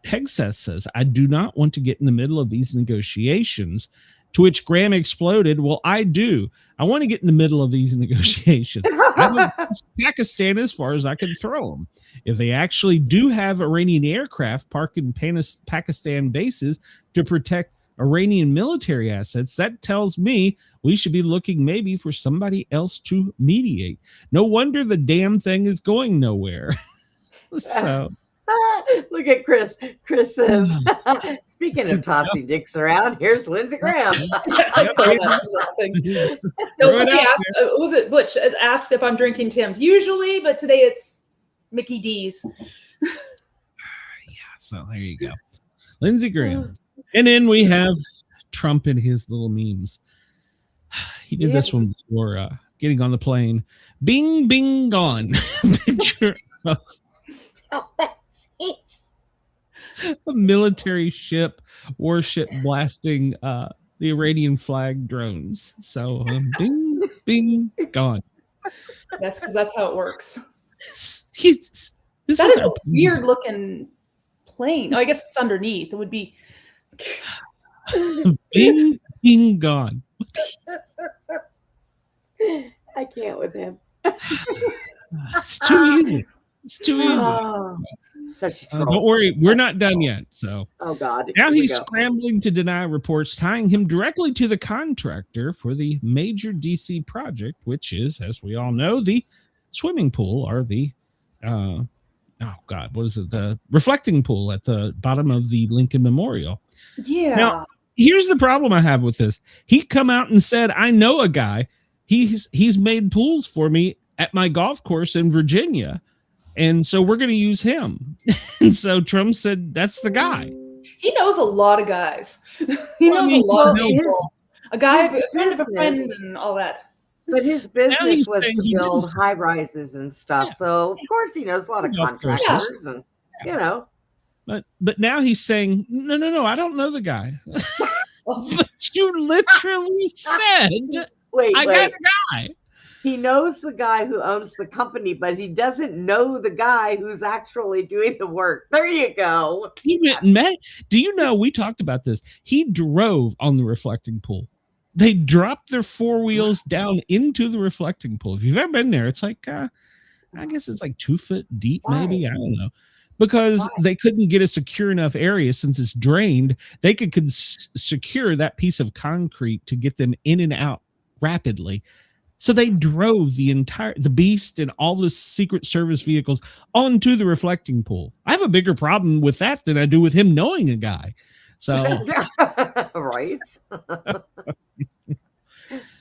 Hegseth says, I do not want to get in the middle of these negotiations, to which Graham exploded. Well, I do. I want to get in the middle of these negotiations. I would push Pakistan as far as I can throw them. If they actually do have Iranian aircraft parked in Pakistan bases to protect Iranian military assets, that tells me we should be looking maybe for somebody else to mediate. No wonder the damn thing is going nowhere. So look at Chris. Chris says, speaking of tossing dicks around, here's Lindsey Graham. I saw that. Somebody asked, was it Butch asked if I'm drinking Tim's? Usually, but today it's Mickey D's. So there you go. Lindsey Graham. And then we have Trump and his little memes. He did this one before getting on the plane. Bing, bing, gone. Picture of a military ship, warship blasting the Iranian flag drones. So bing, bing, gone. Yes, because that's how it works. This that is a weird looking plane. Oh, I guess it's underneath. It would be bing, bing, gone. I can't with him. It's too easy. It's too easy. Oh, such a troll. Don't worry, we're not done yet. So, oh God, now he's scrambling to deny reports tying him directly to the contractor for the major DC project, which is, as we all know, the swimming pool or the oh God, what is it? The reflecting pool at the bottom of the Lincoln Memorial. Yeah. Now, here's the problem I have with this. He come out and said, "I know a guy. He's made pools for me at my golf course in Virginia." And so we're going to use him. And so Trump said, that's the guy. He knows a lot of guys. He knows a lot of people. A guy, a friend of a friend and all that. But his business was to build high rises and stuff. Yeah. So, of course, he knows a lot of contractors and, you know. But now he's saying, no, I don't know the guy. But you literally said, I got a guy. He knows the guy who owns the company, but he doesn't know the guy who's actually doing the work. There you go. He went and met. Do you know, we talked about this. He drove on the reflecting pool. They dropped their four wheels down into the reflecting pool. If you've ever been there, it's like, I guess it's like 2 foot deep, maybe. I don't know. Because they couldn't get a secure enough area since it's drained. They could secure that piece of concrete to get them in and out rapidly. So they drove the beast and all the Secret Service vehicles onto the reflecting pool. I have a bigger problem with that than I do with him knowing a guy. So, right.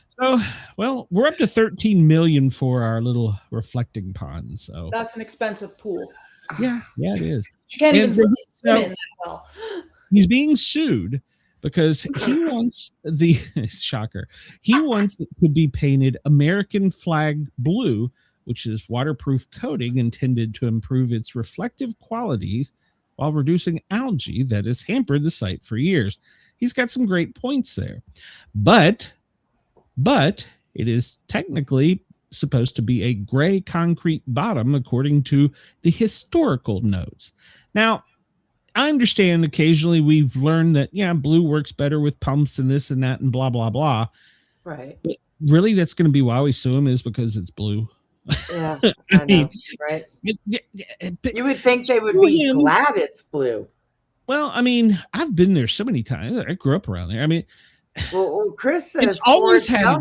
So, well, we're up to 13 million for our little reflecting pond. So that's an expensive pool. Yeah, it is. You can't even swim in that well. He's being sued because he wants he wants it to be painted American flag blue, which is waterproof coating intended to improve its reflective qualities while reducing algae that has hampered the site for years. He's got some great points there. But it is technically supposed to be a gray concrete bottom according to the historical notes. Now, I understand occasionally we've learned that, blue works better with pumps and this and that and blah, blah, blah. Right. But really, that's going to be why we sue him, is because it's blue. Yeah, I know, right? You would think they would be glad it's blue. Well, I mean, I've been there so many times. I grew up around there. I mean, well Chris says it's always had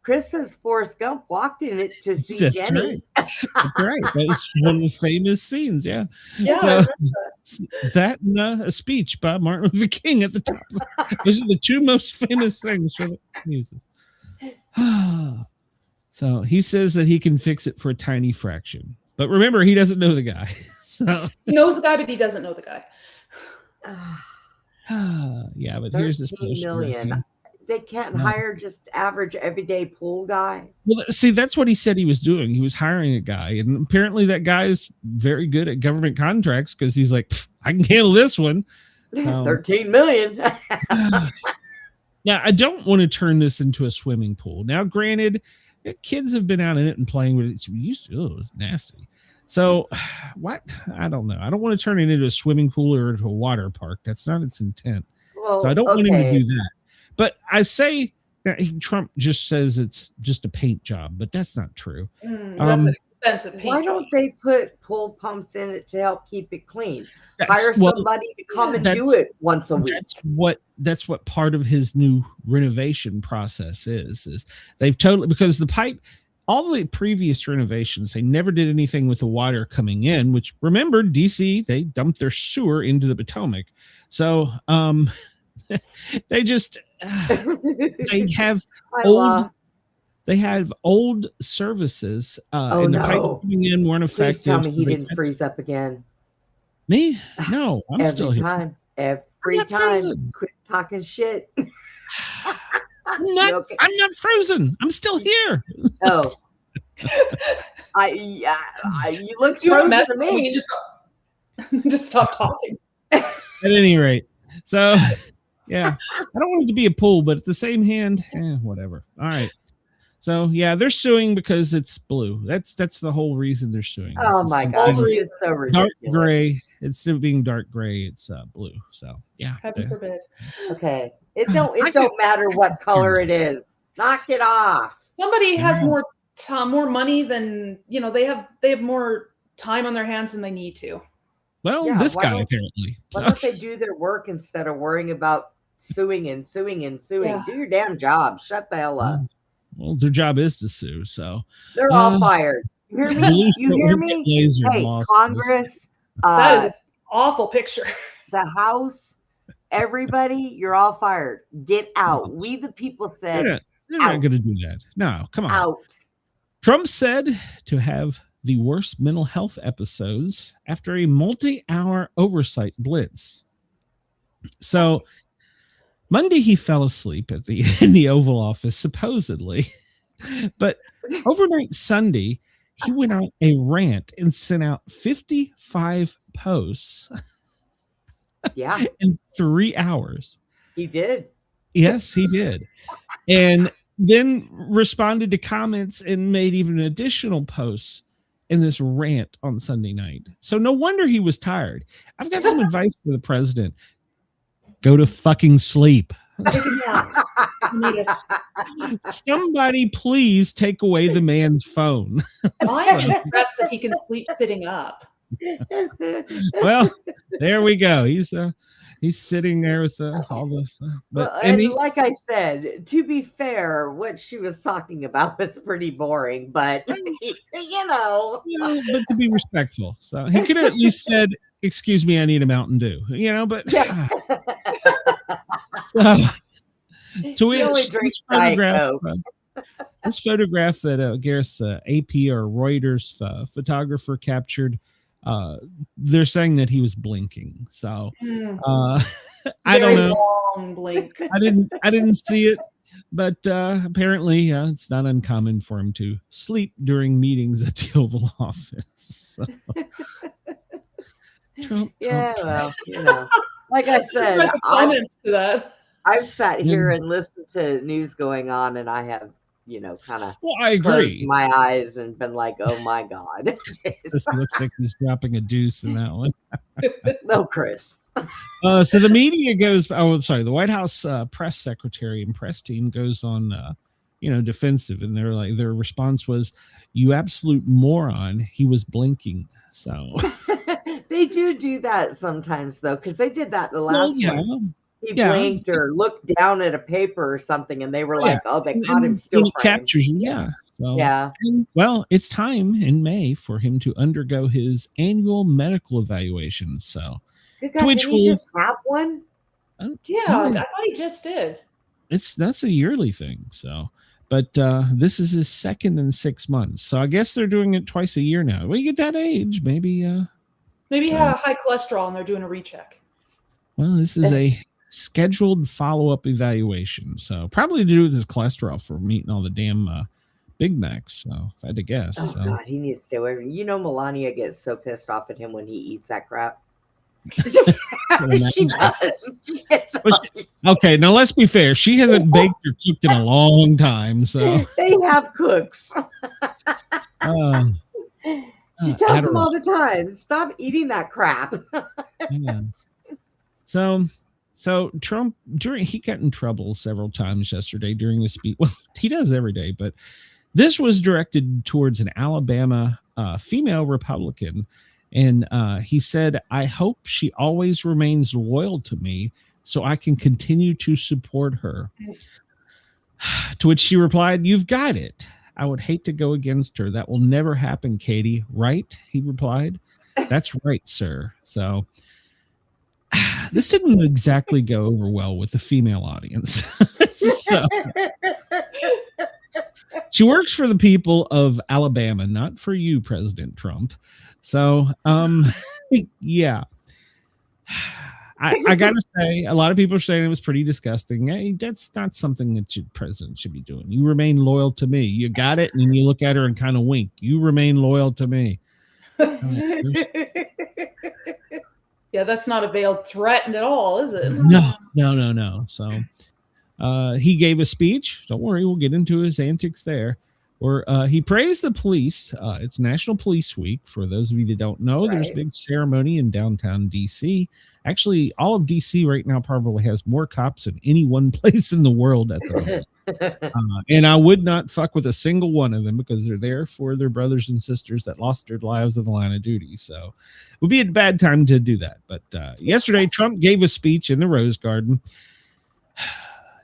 Chris says Forrest Gump walked in it to see That's Jenny. Right. That's right. That's one of the famous scenes. Yeah. Yeah. So, that and a speech by Martin Luther King at the top. Those are the two most famous things for the muses. So he says that he can fix it for a tiny fraction. But remember, he doesn't know the guy. So he knows the guy, but he doesn't know the guy. Yeah, but here's this million. They can't hire just average everyday pool guy. Well, see, that's what he said he was doing. He was hiring a guy, and apparently that guy is very good at government contracts because he's like, I can handle this one. So, 13 million. Now, I don't want to turn this into a swimming pool. Now, granted, kids have been out in it and playing with it. It was nasty. So, what? I don't know. I don't want to turn it into a swimming pool or into a water park. That's not its intent. Well, so I don't want him to do that. But I say that Trump just says it's just a paint job, but that's not true. That's an expensive paint Why don't they put pool pumps in it to help keep it clean? Hire somebody to come and do it once a week. That's what part of his new renovation process is they've totally, because the pipe, all the previous renovations, they never did anything with the water coming in, which, remember, DC, they dumped their sewer into the Potomac. So they just they have old services and the pipes coming in weren't effective. Please tell me he didn't freeze up again. Me? No, I'm still here. Every time. Quit talking shit. I'm not frozen. I'm still here. Oh. You look frozen to me. Just stop talking. At any rate, so yeah, I don't want it to be a pool, but at the same hand, whatever. All right. So yeah, they're suing because it's blue. That's the whole reason they're suing. Oh my God, it's so ridiculous. Dark gray. Instead of being dark gray, it's blue. So yeah. Heaven forbid. Okay, it don't matter what color it is. Knock it off. Somebody has more money than they have more time on their hands than they need to. Well, this guy apparently. Why don't they do their work instead of worrying about suing and suing and suing? Yeah. Do your damn job. Shut the hell up. Well, their job is to sue, so they're all fired. You hear me? You hear me? Hey, Congress. That is an awful picture. The House, everybody, you're all fired. Get out. We the people said they're not going to do that. No, come on. Out. Trump said to have the worst mental health episodes after a multi-hour oversight blitz. So Monday he fell asleep in the Oval Office, supposedly. But overnight Sunday, he went on a rant and sent out 55 posts. Yeah. In 3 hours. He did. Yes, he did. And then responded to comments and made even additional posts in this rant on Sunday night. So no wonder he was tired. I've got some advice for the president. Go to fucking sleep. Somebody please take away the man's phone. I'm impressed that he can sleep sitting up. Well, there we go. He's sitting there with all this. Like I said, to be fair, what she was talking about was pretty boring, but but to be respectful, so he could have at least said, "Excuse me, I need a Mountain Dew," But yeah. To which this photograph that Gareth's AP or Reuters photographer captured. They're saying that he was blinking. So I don't know. Long blink. I didn't see it, but apparently it's not uncommon for him to sleep during meetings at the Oval Office. So. Trump. Well, like I said, I've sat here and listened to news going on, and I have kind of I agree. Closed my eyes and been like, oh my God. This looks like he's dropping a deuce in that one. No, Chris. So the media goes, the White House press secretary and press team goes on, defensive. And their response was, you absolute moron. He was blinking. So they do that sometimes, though, because they did that the last one. He blinked or looked down at a paper or something, and they were like, "Oh, they caught him still." He captures, So, well, it's time in May for him to undergo his annual medical evaluation. So, good God, didn't he just have one? I thought he just did. That's a yearly thing. So, but this is his second in 6 months. So I guess they're doing it twice a year now. When you get that age, maybe he had high cholesterol and they're doing a recheck. Well, this is a scheduled follow-up evaluation, so probably to do with his cholesterol from eating all the damn Big Macs. So if I had to guess, God, he needs to stay away from. Melania gets so pissed off at him when he eats that crap. She does. Okay, now let's be fair. She hasn't baked or cooked in a long time, so they have cooks. She tells them all the time, "Stop eating that crap." So Trump, he got in trouble several times yesterday during the speech. Well, he does every day, but this was directed towards an Alabama female Republican. And he said, "I hope she always remains loyal to me so I can continue to support her." To which she replied, "You've got it. I would hate to go against her. That will never happen, Katie. Right?" He replied. "That's right, sir." So this didn't exactly go over well with the female audience. So, she works for the people of Alabama, not for you, President Trump. So, yeah. I gotta say, a lot of people are saying it was pretty disgusting. Hey, that's not something that the president should be doing. You remain loyal to me. You got it, and then you look at her and kind of wink. You remain loyal to me. Yeah, that's not a veiled threat at all, is it? No. So he gave a speech. Don't worry, we'll get into his antics there. Or he praised the police. It's National Police Week. For those of you that don't know, there's a big ceremony in downtown D.C. Actually, all of D.C. right now probably has more cops than any one place in the world at the moment. And I would not fuck with a single one of them because they're there for their brothers and sisters that lost their lives in the line of duty. So it would be a bad time to do that. But yesterday, Trump gave a speech in the Rose Garden.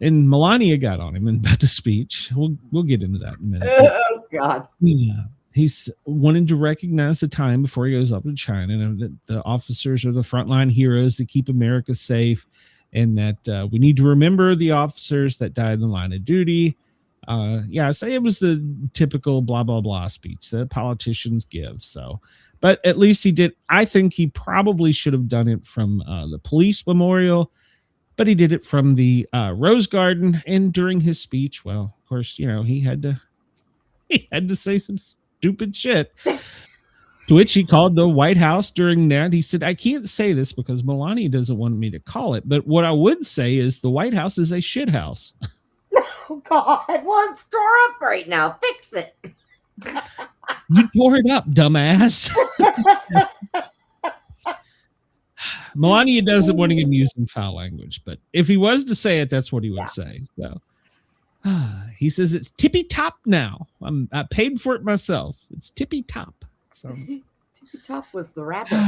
And Melania got on him about the speech. We'll get into that in a minute. Oh God! Yeah, he's wanting to recognize the time before he goes up to China, and that the officers are the frontline heroes to keep America safe, and that we need to remember the officers that died in the line of duty. Say it was the typical blah blah blah speech that politicians give. So, but at least he did. I think he probably should have done it from the police memorial. But he did it from the Rose Garden, and during his speech, well, of course, he had to say some stupid shit. To which he called the White House during that. He said, "I can't say this because Melania doesn't want me to call it, but what I would say is the White House is a shit house." Oh God! Well, it's tore up right now. Fix it. You tore it up, dumbass. Melania doesn't want to get used in foul language, but if he was to say it, that's what he would say. So he says it's tippy top now. I paid for it myself. It's tippy top. So tippy top was the rabbit.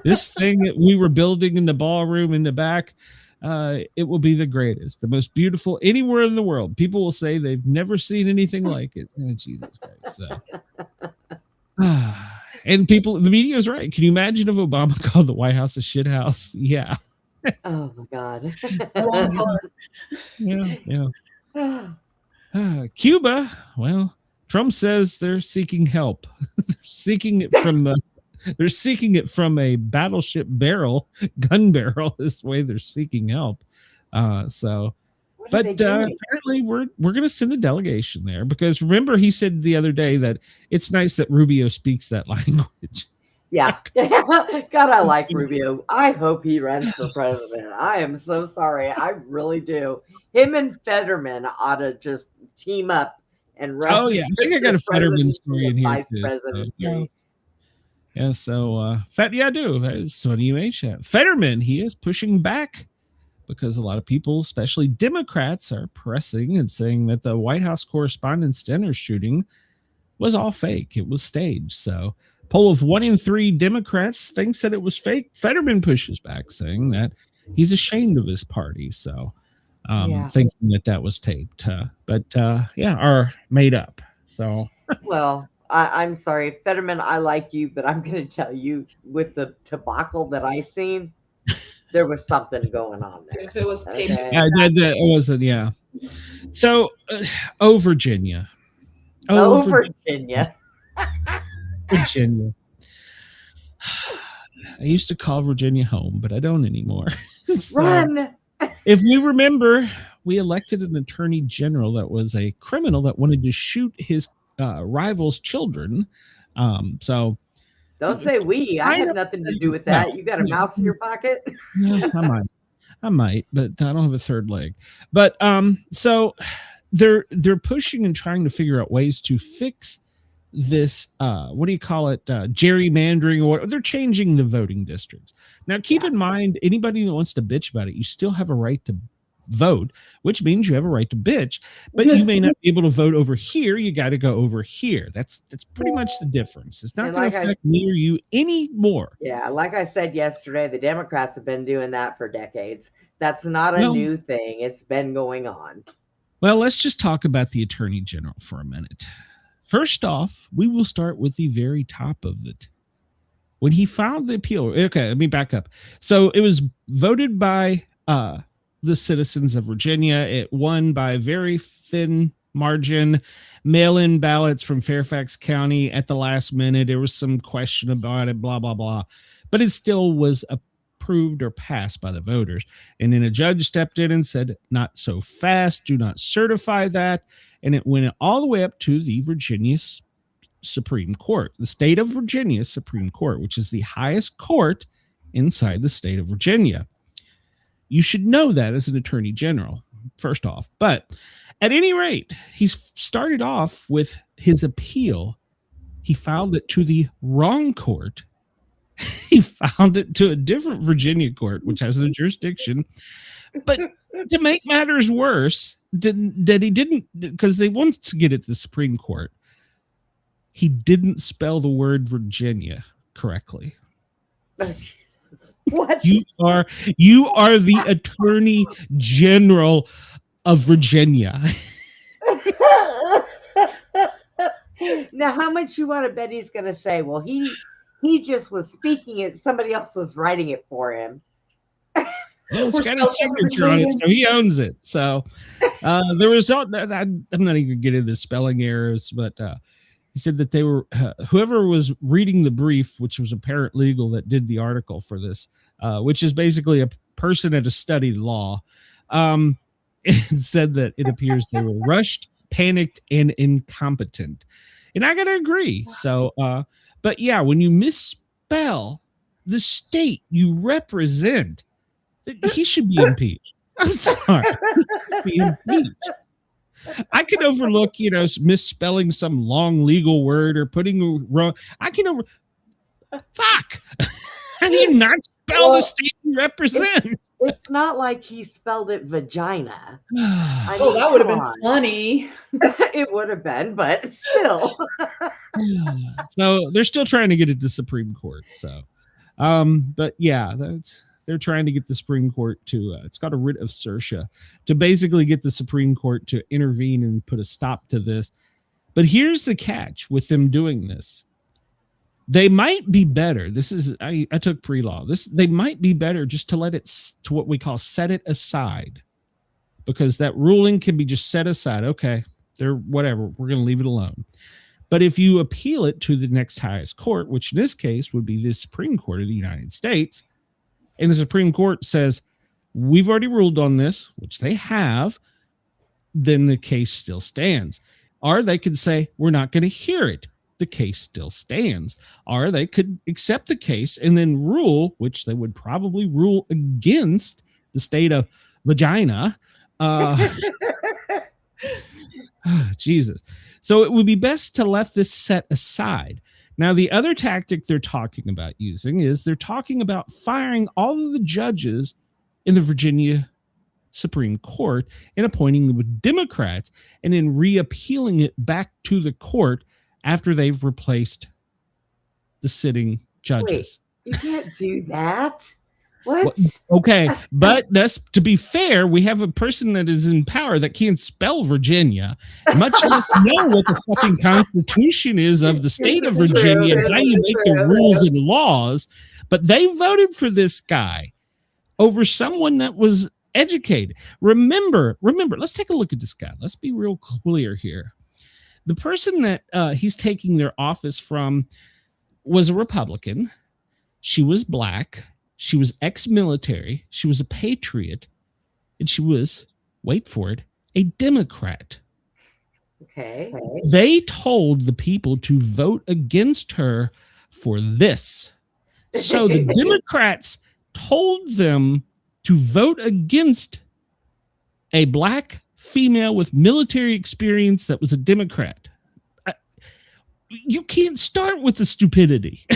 This thing that we were building in the ballroom in the back, it will be the greatest, the most beautiful anywhere in the world. People will say they've never seen anything like it. Oh, Jesus Christ. So. And the media is right. Can you imagine if Obama called the White House a shit house? Yeah. Oh my God. Yeah. Cuba. Well, Trump says they're seeking help. They're seeking it from a battleship gun barrel. This way they're seeking help. But apparently we're going to send a delegation there because remember he said the other day that it's nice that Rubio speaks that language. Yeah. God, I like Rubio. I hope he runs for president. I am so sorry. I really do. Him and Fetterman ought to just team up and run. Oh, yeah. I think I got a Fetterman story in here. Vice presidency. Yeah. So, I do. So you may chat. Fetterman, he is pushing back. Because a lot of people, especially Democrats, are pressing and saying that the White House Correspondents' Dinner shooting was all fake. It was staged. So a poll of 1 in 3 Democrats thinks that it was fake. Fetterman pushes back, saying that he's ashamed of his party. So thinking that was taped. Are made up. So well, I'm sorry, Fetterman, I like you, but I'm going to tell you with the debacle that I seen, there was something going on there. If it was taped. Okay. It wasn't, yeah. So, Virginia. Virginia. Virginia. I used to call Virginia home, but I don't anymore. So, run! If we remember, we elected an attorney general that was a criminal that wanted to shoot his rival's children. Don't say we. I have nothing to do with that. You got a mouse in your pocket? I might, but I don't have a third leg. But so they're pushing and trying to figure out ways to fix this. What do you call it? Gerrymandering, or they're changing the voting districts. Now, keep in mind, anybody that wants to bitch about it, you still have a right to vote, which means you have a right to bitch, but you may not be able to vote over here. You got to go over here. That's pretty much the difference. It's not going to affect near you anymore. Yeah, like I said yesterday, the Democrats have been doing that for decades. That's not a new thing. It's been going on. Well, let's just talk about the attorney general for a minute. First off, we will start with the very top of it. When he filed the appeal, okay, let me back up. So it was voted by the citizens of Virginia. It won by a very thin margin. Mail-in ballots from Fairfax County at the last minute. There was some question about it, blah, blah, blah. But it still was approved or passed by the voters. And then a judge stepped in and said, not so fast, do not certify that. And it went all the way up to the Virginia Supreme Court, the state of Virginia Supreme Court, which is the highest court inside the state of Virginia. You should know that as an attorney general, first off. But at any rate, he's started off with his appeal. He filed it to the wrong court. He filed it to a different Virginia court, which has a jurisdiction. But to make matters worse, that he didn't, because they wanted to get it to the Supreme Court, he didn't spell the word Virginia correctly. Oh, Jesus. What? You are the Attorney General of Virginia. Now, how much you want to bet he's going to say? Well, he just was speaking it. Somebody else was writing it for him. Well, it's got a signature on it, so he owns it. So the result, I'm not even getting the spelling errors, but he said that they were, whoever was reading the brief, which was a paralegal that did the article for this, which is basically a person that has studied law, it said that it appears they were rushed, panicked, and incompetent. And I got to agree. So, but yeah, when you misspell the state you represent, he should be impeached. I'm sorry. Be impeached. I can overlook, misspelling some long legal word or putting wrong. I can fuck. How do you not spell the state you represent? It's not like he spelled it vagina. That would have been funny. It would have been, but still. So they're still trying to get it to Supreme Court. So, but yeah, they're trying to get the Supreme Court to, it's got a writ of certia, to basically get the Supreme Court to intervene and put a stop to this. But here's the catch with them doing this. They might be better. This is, I took pre-law. They might be better just to let it, to what we call set it aside, because that ruling can be just set aside. Okay, they're whatever. We're going to leave it alone. But if you appeal it to the next highest court, which in this case would be the Supreme Court of the United States, and the Supreme Court says, we've already ruled on this, which they have, then the case still stands. Or they could say, we're not going to hear it. The case still stands. Or they could accept the case and then rule, which they would probably rule against the state of vagina. Jesus. So it would be best to let this set aside. Now, the other tactic they're talking about using is they're talking about firing all of the judges in the Virginia Supreme Court and appointing them with Democrats and then reappealing it back to the court after they've replaced the sitting judges. Wait, you can't do that. What? Okay, but that's, to be fair, we have a person that is in power that can't spell Virginia, much less know what the fucking Constitution is of the state of Virginia and how you make the rules and laws. But they voted for this guy over someone that was educated. Remember, let's take a look at this guy. Let's be real clear here. The person that he's taking their office from was a Republican. She was black. She was ex-military. She was a patriot. And she was, wait for it, a Democrat. Okay. They told the people to vote against her for this. So the Democrats told them to vote against a black female with military experience that was a Democrat. You can't start with the stupidity.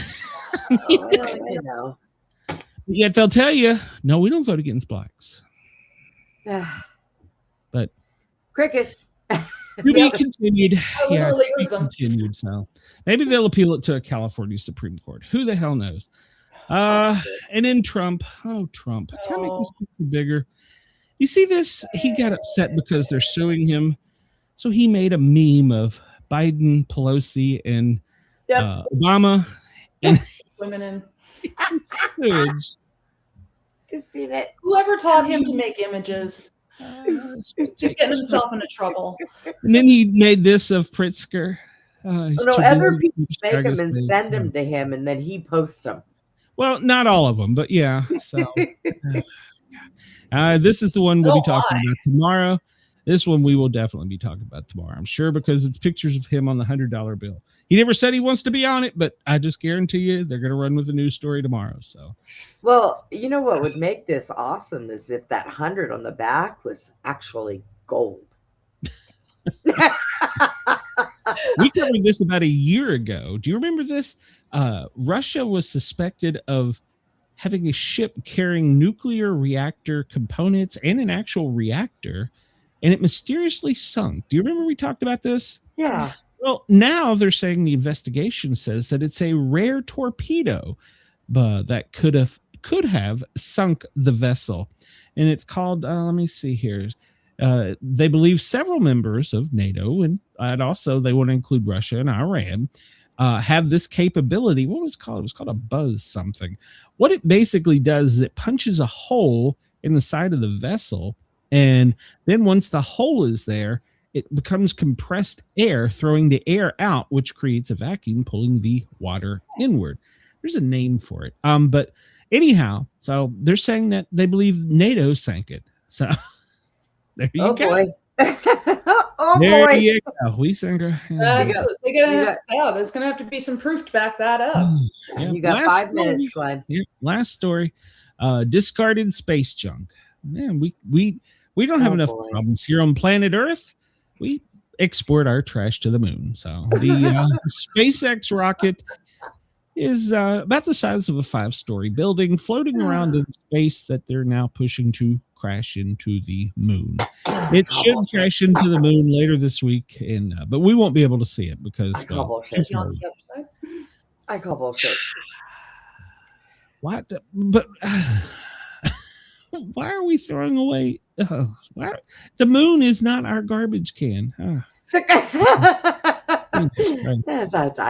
I know. Yet they'll tell you, no, we don't vote against blacks. But crickets. To be continued. Yeah, to be continued. So maybe they'll appeal it to a California Supreme Court. Who the hell knows? And then Trump. Oh, Trump. Can I make this picture bigger? You see this? He got upset because they're suing him. So he made a meme of Biden, Pelosi, and Obama. And women in sewage. Just seen it. Whoever taught him to make images? He's getting himself into trouble. And then he made this of Pritzker. Other people make them and send them to him, and then he posts them. Well, not all of them, but yeah. So this is the one we'll be talking about tomorrow. This one we will definitely be talking about tomorrow, I'm sure, because it's pictures of him on the $100 bill. He never said he wants to be on it, but I just guarantee you they're going to run with a news story tomorrow. So, well, you know what would make this awesome is if that 100 on the back was actually gold. We covered this about a year ago. Do you remember this? Russia was suspected of having a ship carrying nuclear reactor components and an actual reactor, and it mysteriously sunk. Do you remember we talked about this? Yeah. Well, now they're saying the investigation says that it's a rare torpedo that could have sunk the vessel, and it's called. Let me see here. They believe several members of NATO, and also they want to include Russia and Iran, have this capability. What was it called? It was called a buzz something. What it basically does is it punches a hole in the side of the vessel, and then once the hole is there, it becomes compressed air, throwing the air out, which creates a vacuum, pulling the water inward. There's a name for it. But anyhow, so they're saying that they believe NATO sank it. So there you go. Boy. There boy. you go. We sank her. There's gonna have to be some proof to back that up. Yeah, You got 5 minutes, Glenn. Yeah, last story. Discarded space junk. Man, we don't have enough problems here on planet Earth. We export our trash to the moon. So the SpaceX rocket is about the size of a 5-story building floating around in space that they're now pushing to crash into the moon. It should crash into the moon later this week, but we won't be able to see it because I call bullshit. What? But why are we throwing away? The moon is not our garbage can. I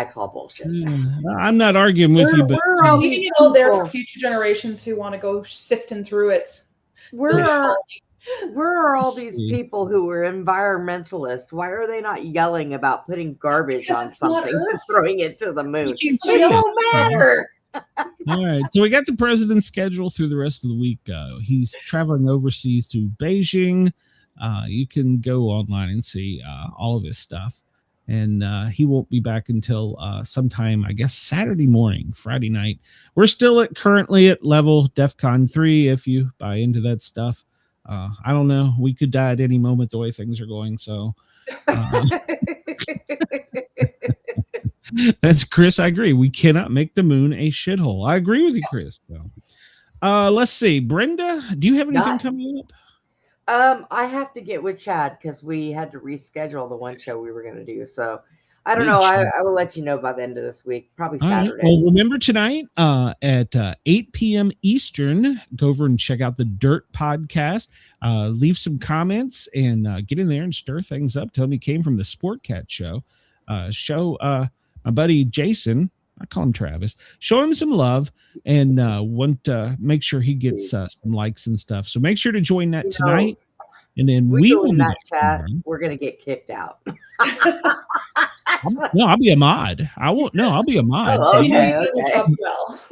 call bullshit. I'm not arguing with you, but we're all leaving it all there for future generations who want to go sifting through it. Where are all these people who were environmentalists? Why are they not yelling about putting garbage on something and throwing it to the moon? It don't matter. All right, so we got the president's schedule through the rest of the week. He's traveling overseas to Beijing. You can go online and see all of his stuff. And he won't be back until sometime, I guess, Saturday morning, Friday night. We're still currently at level DEFCON 3 if you buy into that stuff. I don't know. We could die at any moment the way things are going. So that's Chris. I agree. We cannot make the moon a shithole. I agree with you, Chris. So, let's see. Brenda, do you have anything coming up? I have to get with Chad because we had to reschedule the one show we were going to do. So I don't know. I will let you know by the end of this week, probably Saturday. Right. Well, remember tonight at 8 p.m. Eastern, go over and check out the Dirt podcast. Leave some comments and get in there and stir things up. Tell me you came from the Sportcat show. Show my buddy Jason, I call him Travis, show him some love and want to make sure he gets some likes and stuff. So make sure to join that tonight. And then we will in that chat. We're going to get kicked out. No, I'll be a mod. I won't. No, I'll be a mod. Oh, okay.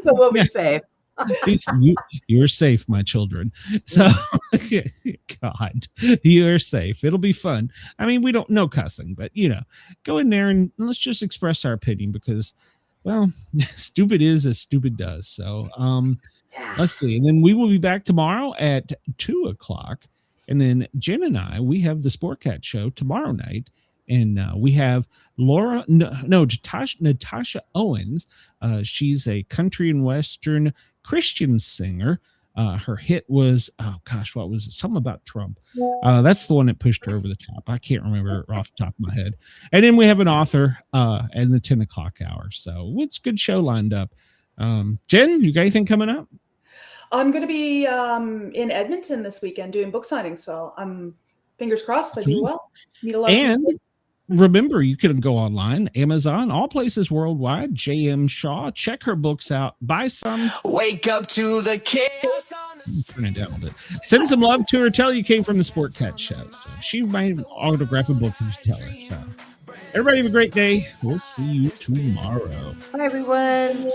So we'll be safe. You're safe, my children. So, God, you're safe. It'll be fun. I mean, we don't know cussing, but go in there and let's just express our opinion because, well, stupid is as stupid does. So, let's see. And then we will be back tomorrow at 2:00. And then Jen and I, we have the Sportcat show tomorrow night. And we have Natasha Owens. She's a country and Western Christian singer. Her hit was, what was it? Something about Trump. That's the one that pushed her over the top. I can't remember off the top of my head. And then we have an author in the 10:00 hour. So it's a good show lined up. Jen, you got anything coming up? I'm going to be in Edmonton this weekend doing book signings. So I'm fingers crossed I do well. Meet a lot of people. Remember, you can go online, Amazon, all places worldwide. J.M. Shaw, check her books out. Buy some. Wake up to the chaos. Turn it down a bit. Send some love to her. Tell her you came from the Sportcat show. So she might autograph a book if you tell her. So everybody have a great day. We'll see you tomorrow. Bye, everyone.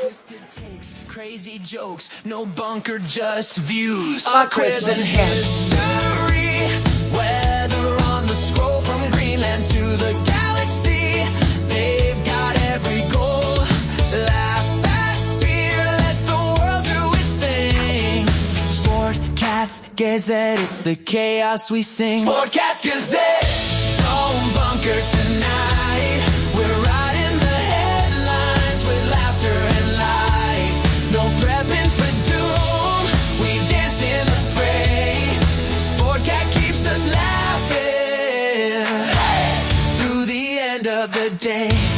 Crazy jokes, no bunker, just views. Quiz and history, whether on the the scroll from Greenland to the galaxy. They've got every goal. Laugh at fear, let the world do its thing. Sportcats Gazette, it's the chaos we sing. Sportcats Gazette, don't bunker tonight. We're riding the headlines with laughter and light. No prepping for doom, we dance in the fray. Sportcat keeps us laughing through the end of the day.